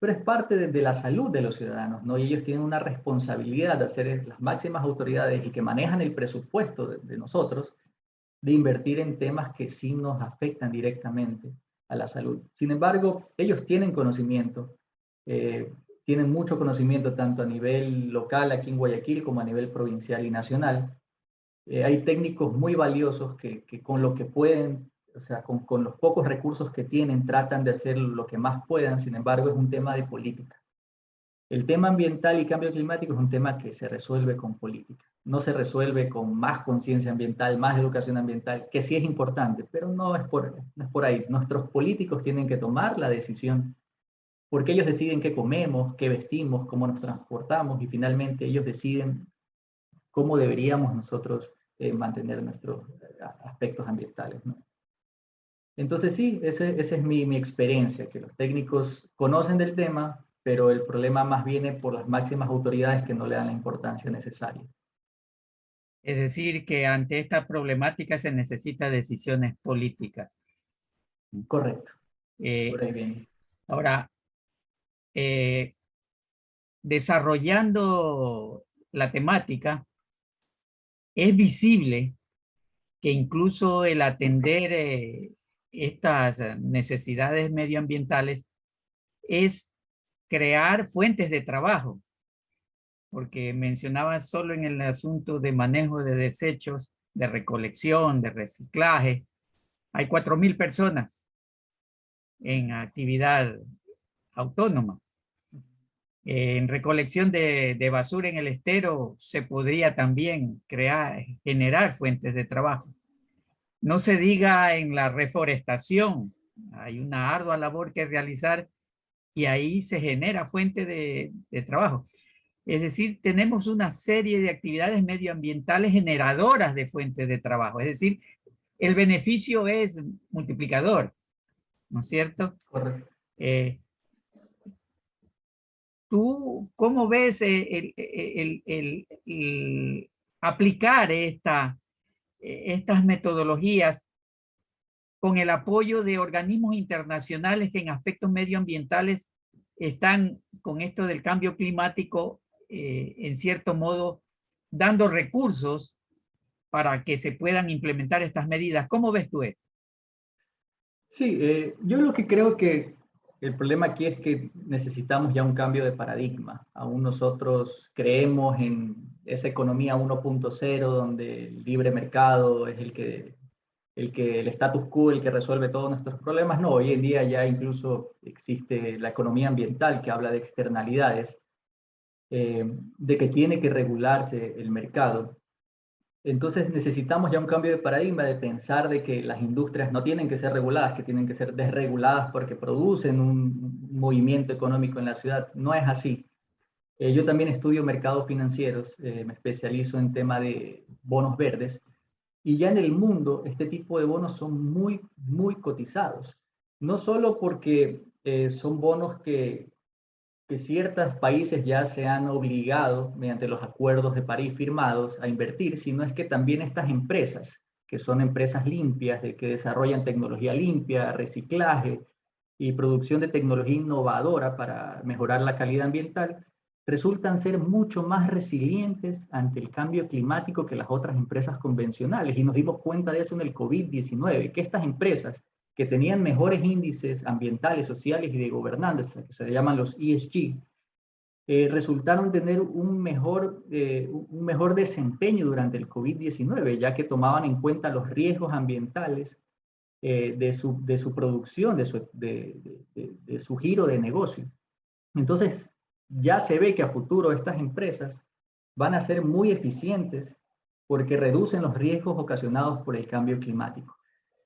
Pero es parte de la salud de los ciudadanos, ¿no? Y ellos tienen una responsabilidad de ser las máximas autoridades y que manejan el presupuesto de nosotros, de invertir en temas que sí nos afectan directamente a la salud. Sin embargo, ellos tienen conocimiento, eh, tienen mucho conocimiento tanto a nivel local aquí en Guayaquil como a nivel provincial y nacional. Hay técnicos muy valiosos que con lo que pueden, o sea, con los pocos recursos que tienen, tratan de hacer lo que más puedan. Sin embargo, es un tema de política. El tema ambiental y cambio climático es un tema que se resuelve con política. No se resuelve con más conciencia ambiental, más educación ambiental, que sí es importante, pero no es por ahí. Nuestros políticos tienen que tomar la decisión porque ellos deciden qué comemos, qué vestimos, cómo nos transportamos y finalmente ellos deciden cómo deberíamos nosotros mantener nuestros aspectos ambientales, ¿no? Entonces sí, esa es mi experiencia, que los técnicos conocen del tema, pero el problema más viene por las máximas autoridades que no le dan la importancia necesaria. Es decir, que ante esta problemática se necesita decisiones políticas. Correcto, Eh, por ahí viene. Ahora, eh, desarrollando la temática, es visible que incluso el atender estas necesidades medioambientales es crear fuentes de trabajo, porque mencionaba solo en el asunto de manejo de desechos, de recolección, de reciclaje, hay 4.000 personas en actividad autónoma. En recolección de basura en el estero se podría también generar fuentes de trabajo. No se diga en la reforestación, hay una ardua labor que realizar y ahí se genera fuente de trabajo. Es decir, tenemos una serie de actividades medioambientales generadoras de fuentes de trabajo. Es decir, el beneficio es multiplicador, ¿no es cierto? Correcto. Eh, ¿Tú cómo ves aplicar estas metodologías con el apoyo de organismos internacionales que en aspectos medioambientales están con esto del cambio climático, en cierto modo, dando recursos para que se puedan implementar estas medidas? ¿Cómo ves tú esto? Sí, yo lo que creo que el problema aquí es que necesitamos ya un cambio de paradigma. Aún nosotros creemos en esa economía 1.0 donde el libre mercado es el status quo, el que resuelve todos nuestros problemas. No, hoy en día ya incluso existe la economía ambiental que habla de externalidades, de que tiene que regularse el mercado. Entonces necesitamos ya un cambio de paradigma, de pensar de que las industrias no tienen que ser reguladas, que tienen que ser desreguladas porque producen un movimiento económico en la ciudad. No es así. Yo también estudio mercados financieros, me especializo en tema de bonos verdes, y ya en el mundo este tipo de bonos son muy, muy cotizados. No solo porque son bonos que ciertos países ya se han obligado, mediante los acuerdos de París firmados, a invertir, sino es que también estas empresas, que son empresas limpias, que desarrollan tecnología limpia, reciclaje y producción de tecnología innovadora para mejorar la calidad ambiental, resultan ser mucho más resilientes ante el cambio climático que las otras empresas convencionales. Y nos dimos cuenta de eso en el COVID-19, que estas empresas que tenían mejores índices ambientales, sociales y de gobernanza, que se llaman los ESG, resultaron tener un mejor desempeño durante el COVID-19, ya que tomaban en cuenta los riesgos ambientales de su producción, de su giro de negocio. Entonces, ya se ve que a futuro estas empresas van a ser muy eficientes porque reducen los riesgos ocasionados por el cambio climático.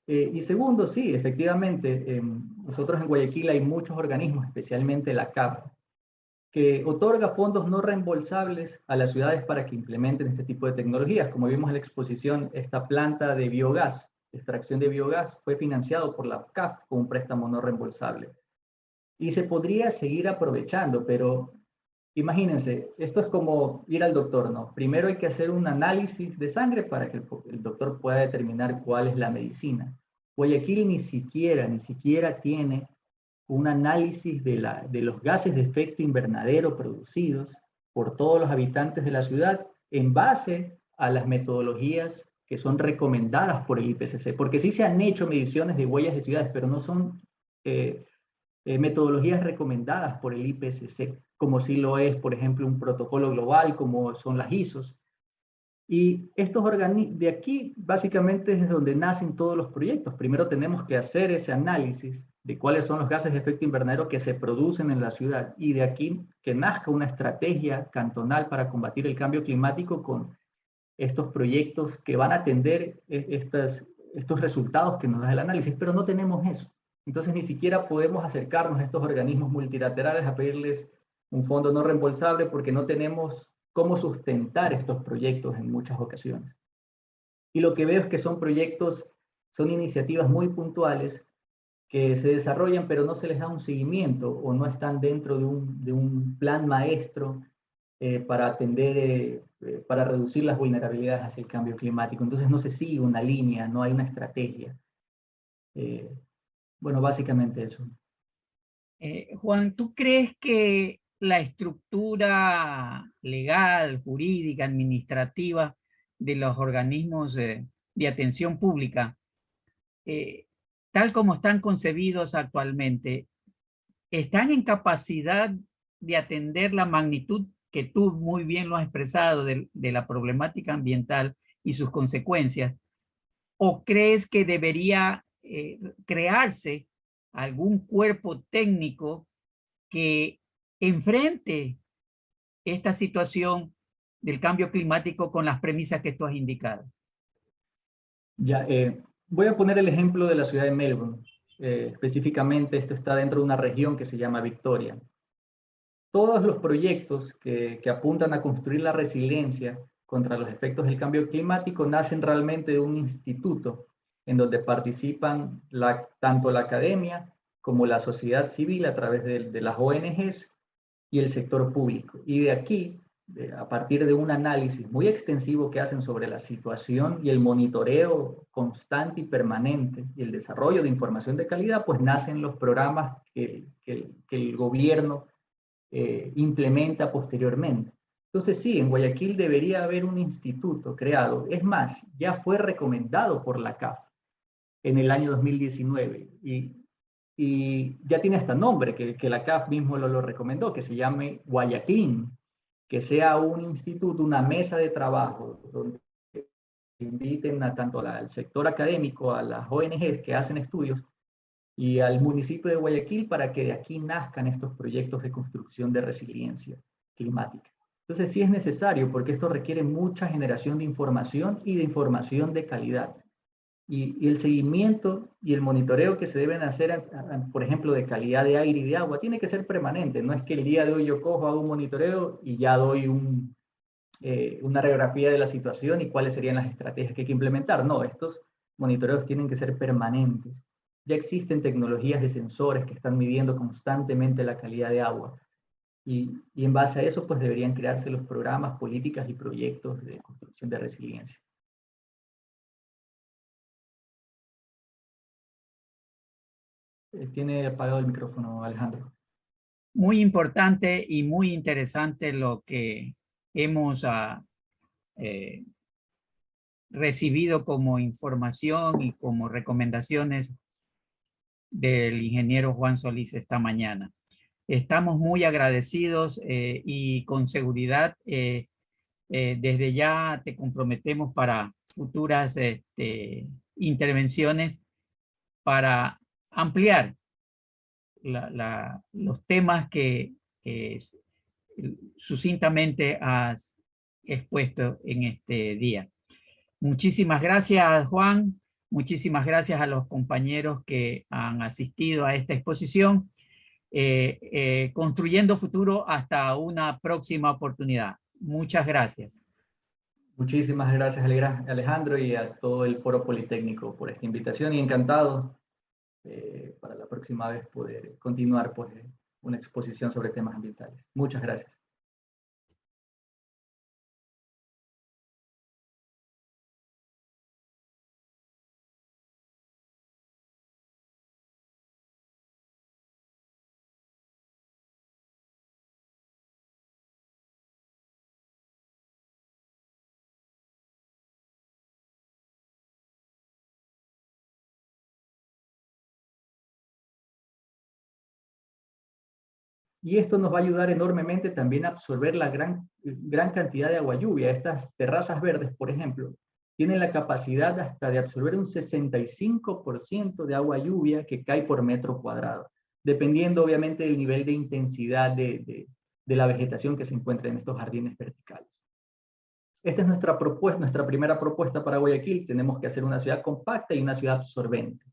Y segundo, sí, efectivamente, nosotros en Guayaquil hay muchos organismos, especialmente la CAF, que otorga fondos no reembolsables a las ciudades para que implementen este tipo de tecnologías. Como vimos en la exposición, esta planta de biogás, extracción de biogás, fue financiado por la CAF con un préstamo no reembolsable. Y se podría seguir aprovechando, pero imagínense, esto es como ir al doctor, ¿no? Primero hay que hacer un análisis de sangre para que el doctor pueda determinar cuál es la medicina. Guayaquil ni siquiera tiene un análisis de los gases de efecto invernadero producidos por todos los habitantes de la ciudad en base a las metodologías que son recomendadas por el IPCC, porque sí se han hecho mediciones de huellas de ciudades, pero no son metodologías recomendadas por el IPCC, como sí lo es, por ejemplo, un protocolo global, como son las ISOs. Y estos organismos, de aquí básicamente es donde nacen todos los proyectos. Primero tenemos que hacer ese análisis de cuáles son los gases de efecto invernadero que se producen en la ciudad y de aquí que nazca una estrategia cantonal para combatir el cambio climático con estos proyectos que van a atender estos resultados que nos da el análisis, pero no tenemos eso. Entonces ni siquiera podemos acercarnos a estos organismos multilaterales a pedirles un fondo no reembolsable porque no tenemos cómo sustentar estos proyectos en muchas ocasiones. Y lo que veo es que son iniciativas muy puntuales que se desarrollan pero no se les da un seguimiento o no están dentro de un plan maestro para atender, para reducir las vulnerabilidades hacia el cambio climático. Entonces no se sigue una línea, no hay una estrategia. Bueno, básicamente eso. Juan, ¿tú crees que la estructura legal, jurídica, administrativa de los organismos de atención pública, eh, tal como están concebidos actualmente, están en capacidad de atender la magnitud que tú muy bien lo has expresado de la problemática ambiental y sus consecuencias? ¿O crees que debería crearse algún cuerpo técnico que enfrente esta situación del cambio climático con las premisas que tú has indicado? Ya, voy a poner el ejemplo de la ciudad de Melbourne. Específicamente, esto está dentro de una región que se llama Victoria. Todos los proyectos que apuntan a construir la resiliencia contra los efectos del cambio climático nacen realmente de un instituto en donde participan tanto la academia como la sociedad civil a través de las ONGs y el sector público. Y de aquí, a partir de un análisis muy extensivo que hacen sobre la situación y el monitoreo constante y permanente y el desarrollo de información de calidad, pues nacen los programas que el gobierno implementa posteriormente. Entonces sí, en Guayaquil debería haber un instituto creado. Es más, ya fue recomendado por la CAF en el año 2019 y y ya tiene hasta nombre, que la CAF mismo lo recomendó, que se llame Guayaclin, que sea un instituto, una mesa de trabajo, donde inviten a tanto al sector académico, a las ONGs que hacen estudios, y al municipio de Guayaquil para que de aquí nazcan estos proyectos de construcción de resiliencia climática. Entonces sí es necesario, porque esto requiere mucha generación de información y de información de calidad. Y el seguimiento y el monitoreo que se deben hacer, por ejemplo, de calidad de aire y de agua, tiene que ser permanente. No es que el día de hoy yo cojo, hago un monitoreo y ya doy una radiografía de la situación y cuáles serían las estrategias que hay que implementar. No, estos monitoreos tienen que ser permanentes. Ya existen tecnologías de sensores que están midiendo constantemente la calidad de agua. Y en base a eso, pues deberían crearse los programas, políticas y proyectos de construcción de resiliencia. Tiene apagado el micrófono, Alejandro. Muy importante y muy interesante lo que hemos recibido como información y como recomendaciones del ingeniero Juan Solís esta mañana. Estamos muy agradecidos y con seguridad desde ya te comprometemos para futuras intervenciones para ampliar los temas que sucintamente has expuesto en este día. Muchísimas gracias, Juan. Muchísimas gracias a los compañeros que han asistido a esta exposición. Construyendo futuro, hasta una próxima oportunidad. Muchas gracias. Muchísimas gracias, Alejandro, y a todo el Foro Politécnico por esta invitación, y encantado para la próxima vez poder continuar pues, una exposición sobre temas ambientales. Muchas gracias. Y esto nos va a ayudar enormemente también a absorber la gran cantidad de agua lluvia. Estas terrazas verdes, por ejemplo, tienen la capacidad hasta de absorber un 65% de agua lluvia que cae por metro cuadrado, dependiendo obviamente del nivel de intensidad de la vegetación que se encuentra en estos jardines verticales. Esta es nuestra propuesta, nuestra primera propuesta para Guayaquil. Tenemos que hacer una ciudad compacta y una ciudad absorbente.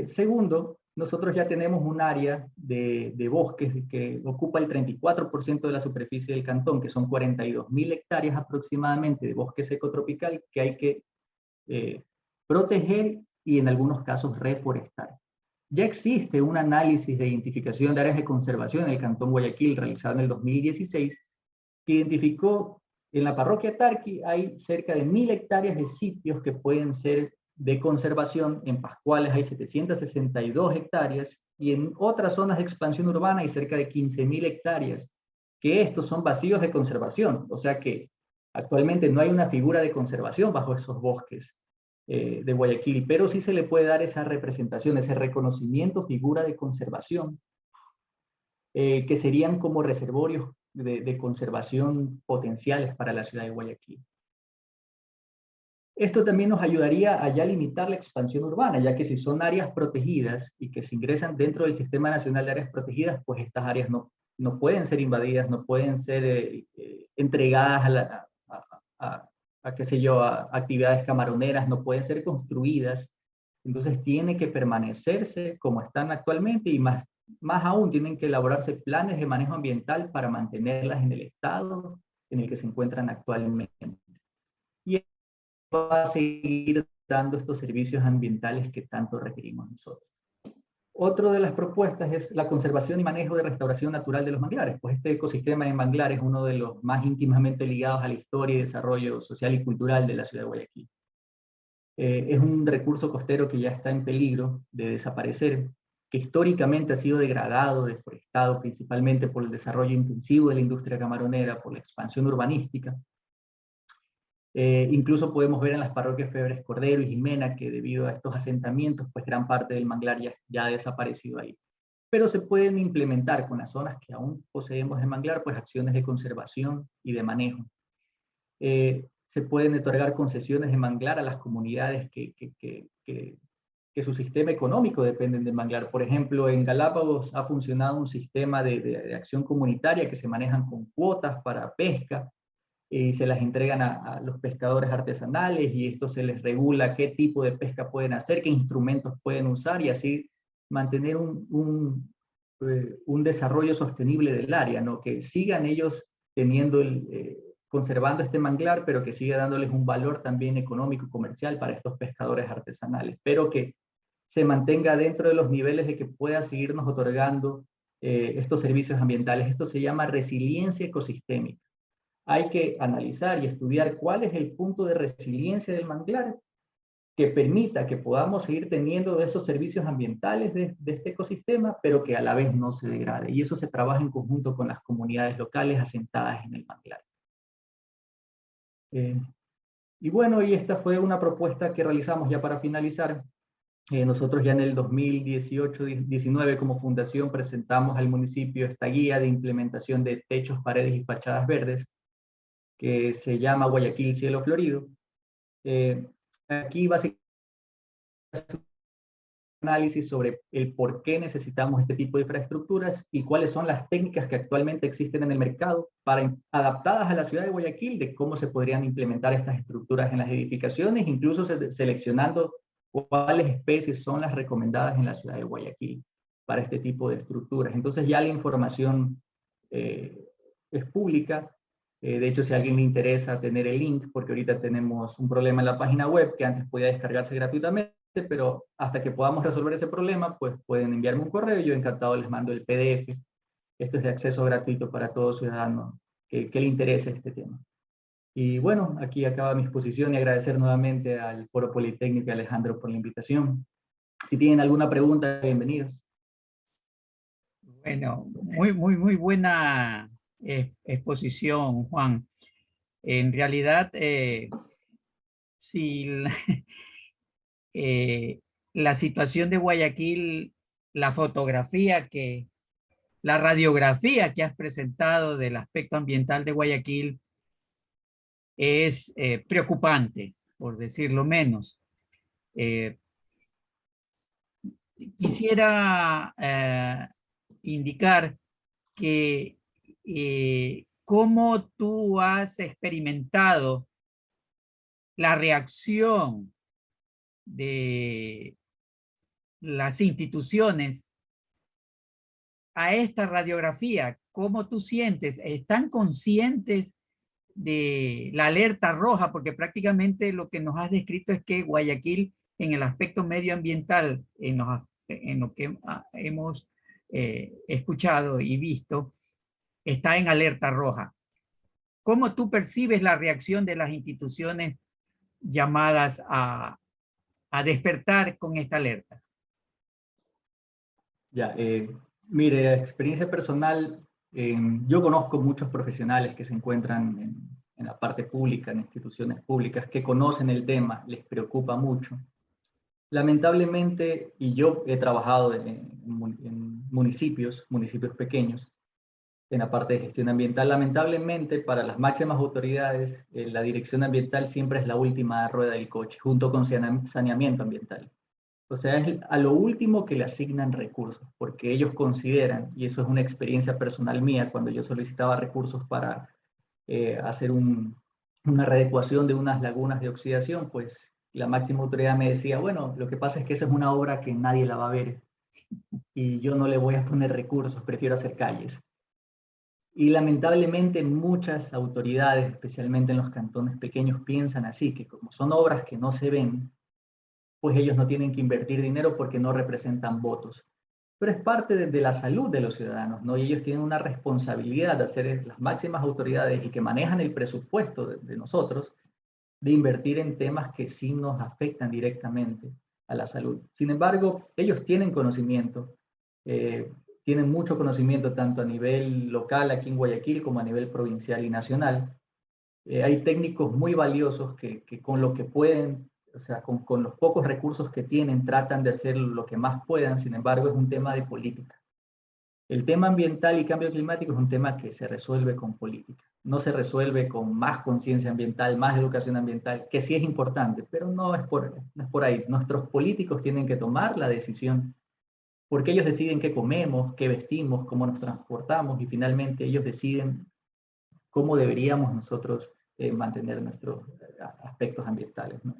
Segundo, nosotros ya tenemos un área de bosques que ocupa el 34% de la superficie del cantón, que son 42.000 hectáreas aproximadamente de bosque seco tropical que hay que proteger y en algunos casos reforestar. Ya existe un análisis de identificación de áreas de conservación en el cantón Guayaquil realizado en el 2016 que identificó en la parroquia Tarqui hay cerca de 1.000 hectáreas de sitios que pueden ser de conservación. En Pascuales hay 762 hectáreas y en otras zonas de expansión urbana hay cerca de 15.000 hectáreas, que estos son vacíos de conservación, o sea que actualmente no hay una figura de conservación bajo esos bosques de Guayaquil, pero sí se le puede dar esa representación, ese reconocimiento, figura de conservación, que serían como reservorios de conservación potenciales para la ciudad de Guayaquil. Esto también nos ayudaría a ya limitar la expansión urbana, ya que si son áreas protegidas y que se ingresan dentro del Sistema Nacional de Áreas Protegidas, pues estas áreas no pueden ser invadidas, no pueden ser entregadas a qué sé yo, a actividades camaroneras, no pueden ser construidas. Entonces tiene que permanecerse como están actualmente y más aún tienen que elaborarse planes de manejo ambiental para mantenerlas en el estado en el que se encuentran actualmente. Y va a seguir dando estos servicios ambientales que tanto requerimos nosotros. Otra de las propuestas es la conservación y manejo de restauración natural de los manglares, pues este ecosistema de manglares es uno de los más íntimamente ligados a la historia y desarrollo social y cultural de la ciudad de Guayaquil. Es un recurso costero que ya está en peligro de desaparecer, que históricamente ha sido degradado, deforestado, principalmente por el desarrollo intensivo de la industria camaronera, por la expansión urbanística. Incluso podemos ver en las parroquias Febres Cordero y Jimena que debido a estos asentamientos, pues gran parte del manglar ya ha desaparecido ahí. Pero se pueden implementar con las zonas que aún poseemos de manglar, pues acciones de conservación y de manejo. Se pueden otorgar concesiones de manglar a las comunidades que su sistema económico dependen del manglar. Por ejemplo, en Galápagos ha funcionado un sistema de acción comunitaria que se manejan con cuotas para pesca, y se las entregan a los pescadores artesanales, y esto se les regula qué tipo de pesca pueden hacer, qué instrumentos pueden usar, y así mantener un desarrollo sostenible del área, ¿no? Que sigan ellos teniendo conservando este manglar, pero que siga dándoles un valor también económico, comercial para estos pescadores artesanales, pero que se mantenga dentro de los niveles de que pueda seguirnos otorgando estos servicios ambientales. Esto se llama resiliencia ecosistémica. Hay que analizar y estudiar cuál es el punto de resiliencia del manglar que permita que podamos seguir teniendo esos servicios ambientales de este ecosistema, pero que a la vez no se degrade. Y eso se trabaja en conjunto con las comunidades locales asentadas en el manglar. Y bueno, y esta fue una propuesta que realizamos ya para finalizar. Nosotros ya en el 2018-19 como fundación presentamos al municipio esta guía de implementación de techos, paredes y fachadas verdes, que se llama Guayaquil Cielo Florido. Aquí básicamente análisis sobre el por qué necesitamos este tipo de infraestructuras y cuáles son las técnicas que actualmente existen en el mercado adaptadas a la ciudad de Guayaquil, de cómo se podrían implementar estas estructuras en las edificaciones, incluso seleccionando cuáles especies son las recomendadas en la ciudad de Guayaquil para este tipo de estructuras. Entonces ya la información es pública. De hecho, si a alguien le interesa tener el link, porque ahorita tenemos un problema en la página web que antes podía descargarse gratuitamente, pero hasta que podamos resolver ese problema, pues pueden enviarme un correo y yo encantado les mando el PDF. Esto es de acceso gratuito para todo ciudadano que le interese este tema. Y bueno, aquí acaba mi exposición y agradecer nuevamente al Foro Politécnico y a Alejandro por la invitación. Si tienen alguna pregunta, bienvenidos. Bueno, muy buena exposición, Juan. En realidad, si la situación de Guayaquil, la fotografía la radiografía que has presentado del aspecto ambiental de Guayaquil es preocupante, por decirlo menos. Quisiera indicar que cómo tú has experimentado la reacción de las instituciones a esta radiografía. ¿Cómo tú sientes? ¿Están conscientes de la alerta roja? Porque prácticamente lo que nos has descrito es que Guayaquil, en el aspecto medioambiental, en lo que hemos escuchado y visto, está en alerta roja. ¿Cómo tú percibes la reacción de las instituciones llamadas a despertar con esta alerta? Ya, mire, experiencia personal, yo conozco muchos profesionales que se encuentran en la parte pública, en instituciones públicas, que conocen el tema, les preocupa mucho. Lamentablemente, y yo he trabajado en municipios pequeños, en la parte de gestión ambiental, lamentablemente para las máximas autoridades, la dirección ambiental siempre es la última rueda del coche, junto con saneamiento ambiental. O sea, es a lo último que le asignan recursos, porque ellos consideran, y eso es una experiencia personal mía, cuando yo solicitaba recursos para hacer una readecuación de unas lagunas de oxidación, pues la máxima autoridad me decía, bueno, lo que pasa es que esa es una obra que nadie la va a ver y yo no le voy a poner recursos, prefiero hacer calles. Y lamentablemente muchas autoridades, especialmente en los cantones pequeños, piensan así, que como son obras que no se ven, pues ellos no tienen que invertir dinero porque no representan votos. Pero es parte de la salud de los ciudadanos, ¿no? Y ellos tienen una responsabilidad de ser las máximas autoridades y que manejan el presupuesto de nosotros, de invertir en temas que sí nos afectan directamente a la salud. Sin embargo, ellos tienen conocimiento, tienen mucho conocimiento tanto a nivel local aquí en Guayaquil como a nivel provincial y nacional. Hay técnicos muy valiosos que con lo que pueden, o sea, con los pocos recursos que tienen, tratan de hacer lo que más puedan. Sin embargo, es un tema de política. El tema ambiental y cambio climático es un tema que se resuelve con política. No se resuelve con más conciencia ambiental, más educación ambiental, que sí es importante, pero no es por ahí. Nuestros políticos tienen que tomar la decisión, porque ellos deciden qué comemos, qué vestimos, cómo nos transportamos, y finalmente ellos deciden cómo deberíamos nosotros mantener nuestros aspectos ambientales, ¿no?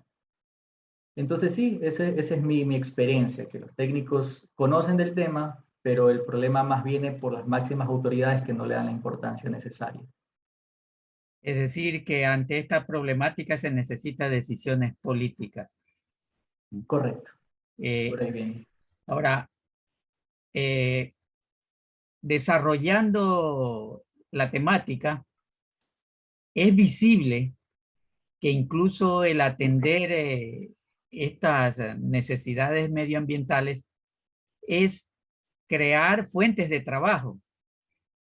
Entonces sí, esa es mi experiencia, que los técnicos conocen del tema, pero el problema más viene por las máximas autoridades que no le dan la importancia necesaria. Es decir, que ante esta problemática se necesita decisiones políticas. Correcto, Eh, por ahí viene. ahora, eh, desarrollando la temática, es visible que incluso el atender estas necesidades medioambientales es crear fuentes de trabajo,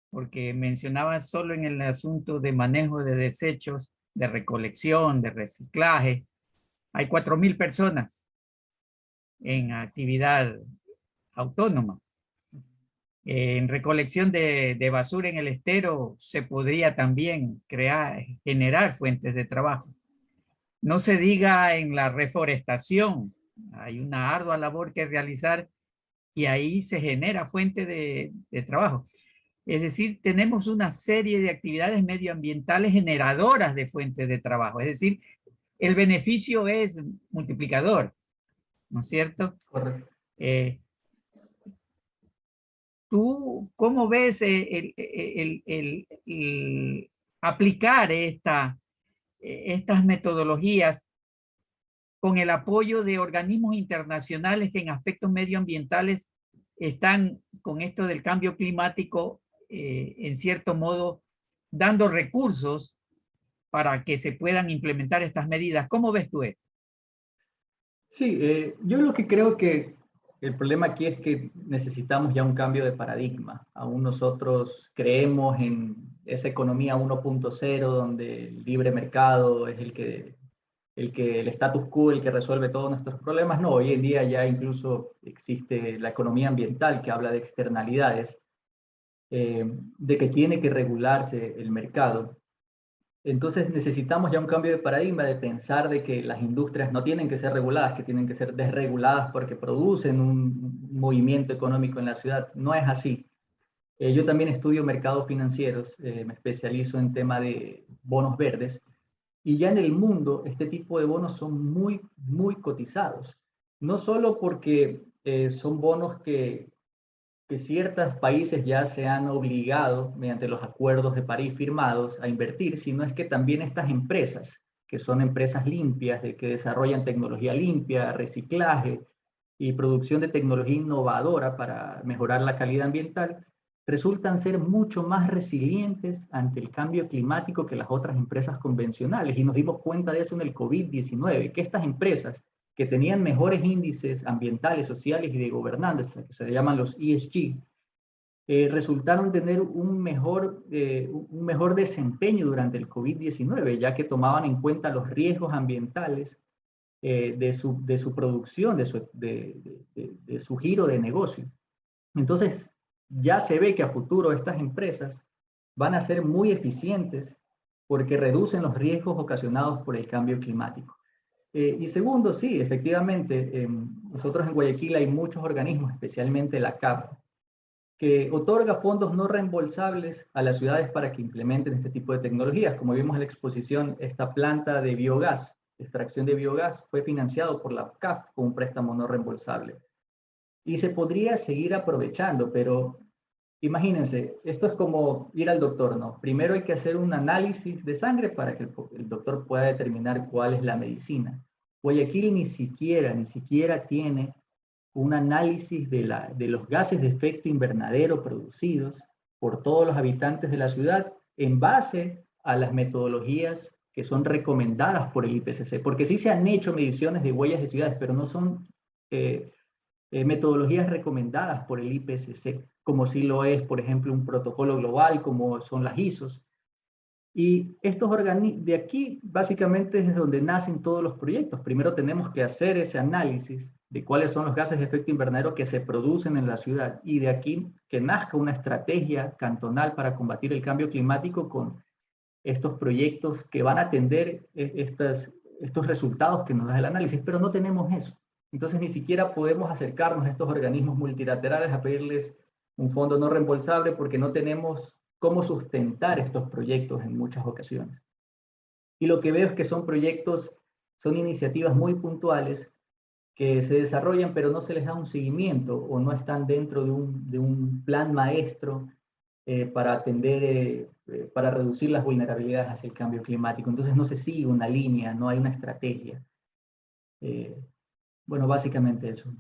porque mencionaba solo en el asunto de manejo de desechos, de recolección, de reciclaje, hay 4.000 personas en actividad autónoma. En recolección de basura en el estero se podría también generar fuentes de trabajo. No se diga en la reforestación, hay una ardua labor que realizar y ahí se genera fuente de trabajo. Es decir, tenemos una serie de actividades medioambientales generadoras de fuentes de trabajo. Es decir, el beneficio es multiplicador, ¿no es cierto? Correcto. Eh, ¿Tú cómo ves aplicar estas metodologías con el apoyo de organismos internacionales que en aspectos medioambientales están con esto del cambio climático, en cierto modo, dando recursos para que se puedan implementar estas medidas? ¿Cómo ves tú esto? Sí, yo lo que creo que el problema aquí es que necesitamos ya un cambio de paradigma. Aún nosotros creemos en esa economía 1.0 donde el libre mercado es el status quo, el que resuelve todos nuestros problemas. No, hoy en día ya incluso existe la economía ambiental que habla de externalidades, de que tiene que regularse el mercado. Entonces necesitamos ya un cambio de paradigma, de pensar de que las industrias no tienen que ser reguladas, que tienen que ser desreguladas porque producen un movimiento económico en la ciudad. No es así. Yo también estudio mercados financieros, me especializo en tema de bonos verdes, y ya en el mundo este tipo de bonos son muy, muy cotizados. No solo porque son bonos que ciertos países ya se han obligado, mediante los acuerdos de París firmados, a invertir, sino es que también estas empresas, que son empresas limpias, que desarrollan tecnología limpia, reciclaje y producción de tecnología innovadora para mejorar la calidad ambiental, resultan ser mucho más resilientes ante el cambio climático que las otras empresas convencionales. Y nos dimos cuenta de eso en el COVID-19, que estas empresas que tenían mejores índices ambientales, sociales y de gobernanza, que se llaman los ESG, resultaron tener un mejor desempeño durante el COVID-19, ya que tomaban en cuenta los riesgos ambientales de su producción, de su giro de negocio. Entonces, ya se ve que a futuro estas empresas van a ser muy eficientes porque reducen los riesgos ocasionados por el cambio climático. Y segundo, sí, efectivamente, nosotros en Guayaquil hay muchos organismos, especialmente la CAF, que otorga fondos no reembolsables a las ciudades para que implementen este tipo de tecnologías. Como vimos en la exposición, esta planta de biogás, extracción de biogás, fue financiado por la CAF con un préstamo no reembolsable. Y se podría seguir aprovechando, pero imagínense, esto es como ir al doctor, ¿no? Primero hay que hacer un análisis de sangre para que el doctor pueda determinar cuál es la medicina. Guayaquil ni siquiera tiene un análisis de los gases de efecto invernadero producidos por todos los habitantes de la ciudad en base a las metodologías que son recomendadas por el IPCC, porque sí se han hecho mediciones de huellas de ciudades, pero no son metodologías recomendadas por el IPCC, como sí lo es, por ejemplo, un protocolo global, como son las ISOs. Y estos organismos, de aquí básicamente es donde nacen todos los proyectos. Primero tenemos que hacer ese análisis de cuáles son los gases de efecto invernadero que se producen en la ciudad, y de aquí que nazca una estrategia cantonal para combatir el cambio climático con estos proyectos que van a atender estos resultados que nos da el análisis, pero no tenemos eso. Entonces ni siquiera podemos acercarnos a estos organismos multilaterales a pedirles un fondo no reembolsable porque no tenemos cómo sustentar estos proyectos en muchas ocasiones. Y lo que veo es que son proyectos, son iniciativas muy puntuales que se desarrollan pero no se les da un seguimiento o no están dentro de un plan maestro para atender, para reducir las vulnerabilidades hacia el cambio climático. Entonces no se sigue una línea, no hay una estrategia. Bueno, básicamente eso.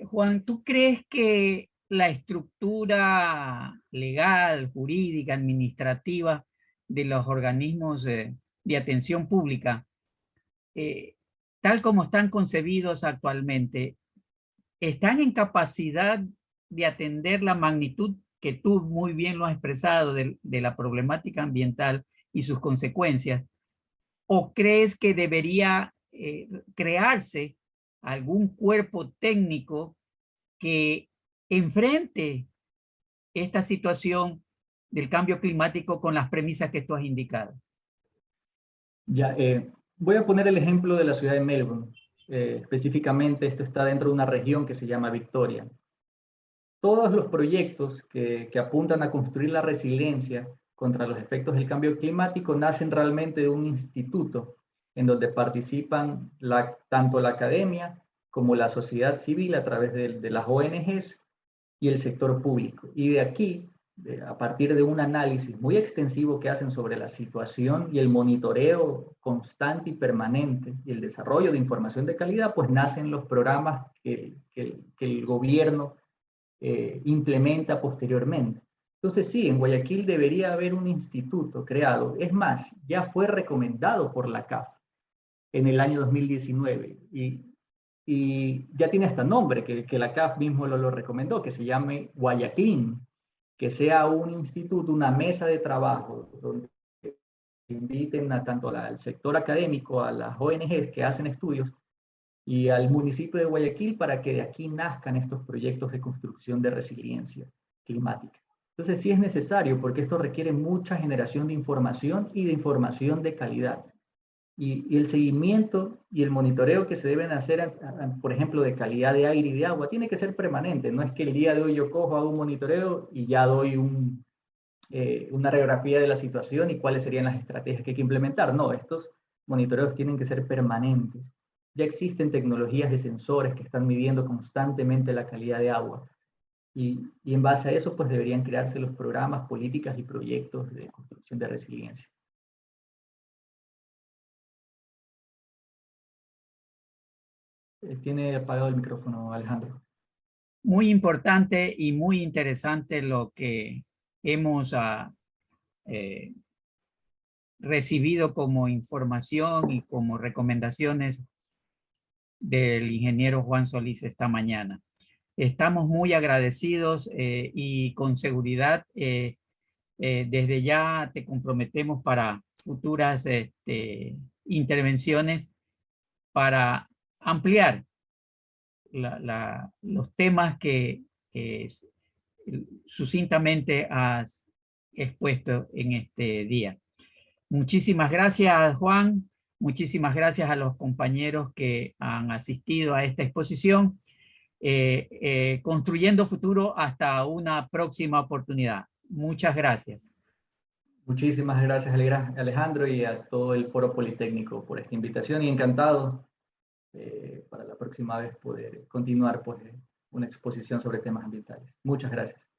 Juan, ¿tú crees que la estructura legal, jurídica, administrativa de los organismos de atención pública, eh, tal como están concebidos actualmente, están en capacidad de atender la magnitud que tú muy bien lo has expresado de la problemática ambiental y sus consecuencias? ¿O crees que debería crearse algún cuerpo técnico que enfrente esta situación del cambio climático con las premisas que tú has indicado? Ya, voy a poner el ejemplo de la ciudad de Melbourne. Específicamente, esto está dentro de una región que se llama Victoria. Todos los proyectos que apuntan a construir la resiliencia contra los efectos del cambio climático nacen realmente de un instituto en donde participan tanto la academia como la sociedad civil a través de las ONGs y el sector público. Y de aquí, a partir de un análisis muy extensivo que hacen sobre la situación y el monitoreo constante y permanente y el desarrollo de información de calidad, pues nacen los programas que el gobierno implementa posteriormente. Entonces sí, en Guayaquil debería haber un instituto creado. Es más, ya fue recomendado por la CAF en el año 2019 y ya tiene hasta nombre, que la CAF mismo lo recomendó, que se llame Guayaquil, que sea un instituto, una mesa de trabajo donde inviten a tanto al sector académico, a las ONGs que hacen estudios y al municipio de Guayaquil para que de aquí nazcan estos proyectos de construcción de resiliencia climática. Entonces sí es necesario porque esto requiere mucha generación de información y de información de calidad. Y el seguimiento y el monitoreo que se deben hacer, por ejemplo, de calidad de aire y de agua, tiene que ser permanente. No es que el día de hoy yo cojo, hago un monitoreo y ya doy una radiografía de la situación y cuáles serían las estrategias que hay que implementar. No, estos monitoreos tienen que ser permanentes. Ya existen tecnologías de sensores que están midiendo constantemente la calidad de agua. Y en base a eso, pues deberían crearse los programas, políticas y proyectos de construcción de resiliencia. Tiene apagado el micrófono, Alejandro. Muy importante y muy interesante lo que hemos recibido como información y como recomendaciones del ingeniero Juan Solís esta mañana. Estamos muy agradecidos y con seguridad desde ya te comprometemos para futuras intervenciones para ampliar los temas que sucintamente has expuesto en este día. Muchísimas gracias, Juan. Muchísimas gracias a los compañeros que han asistido a esta exposición. Construyendo futuro, hasta una próxima oportunidad. Muchas gracias. Muchísimas gracias, Alejandro, y a todo el Foro Politécnico por esta invitación y encantado para la próxima vez poder continuar pues, una exposición sobre temas ambientales. Muchas gracias.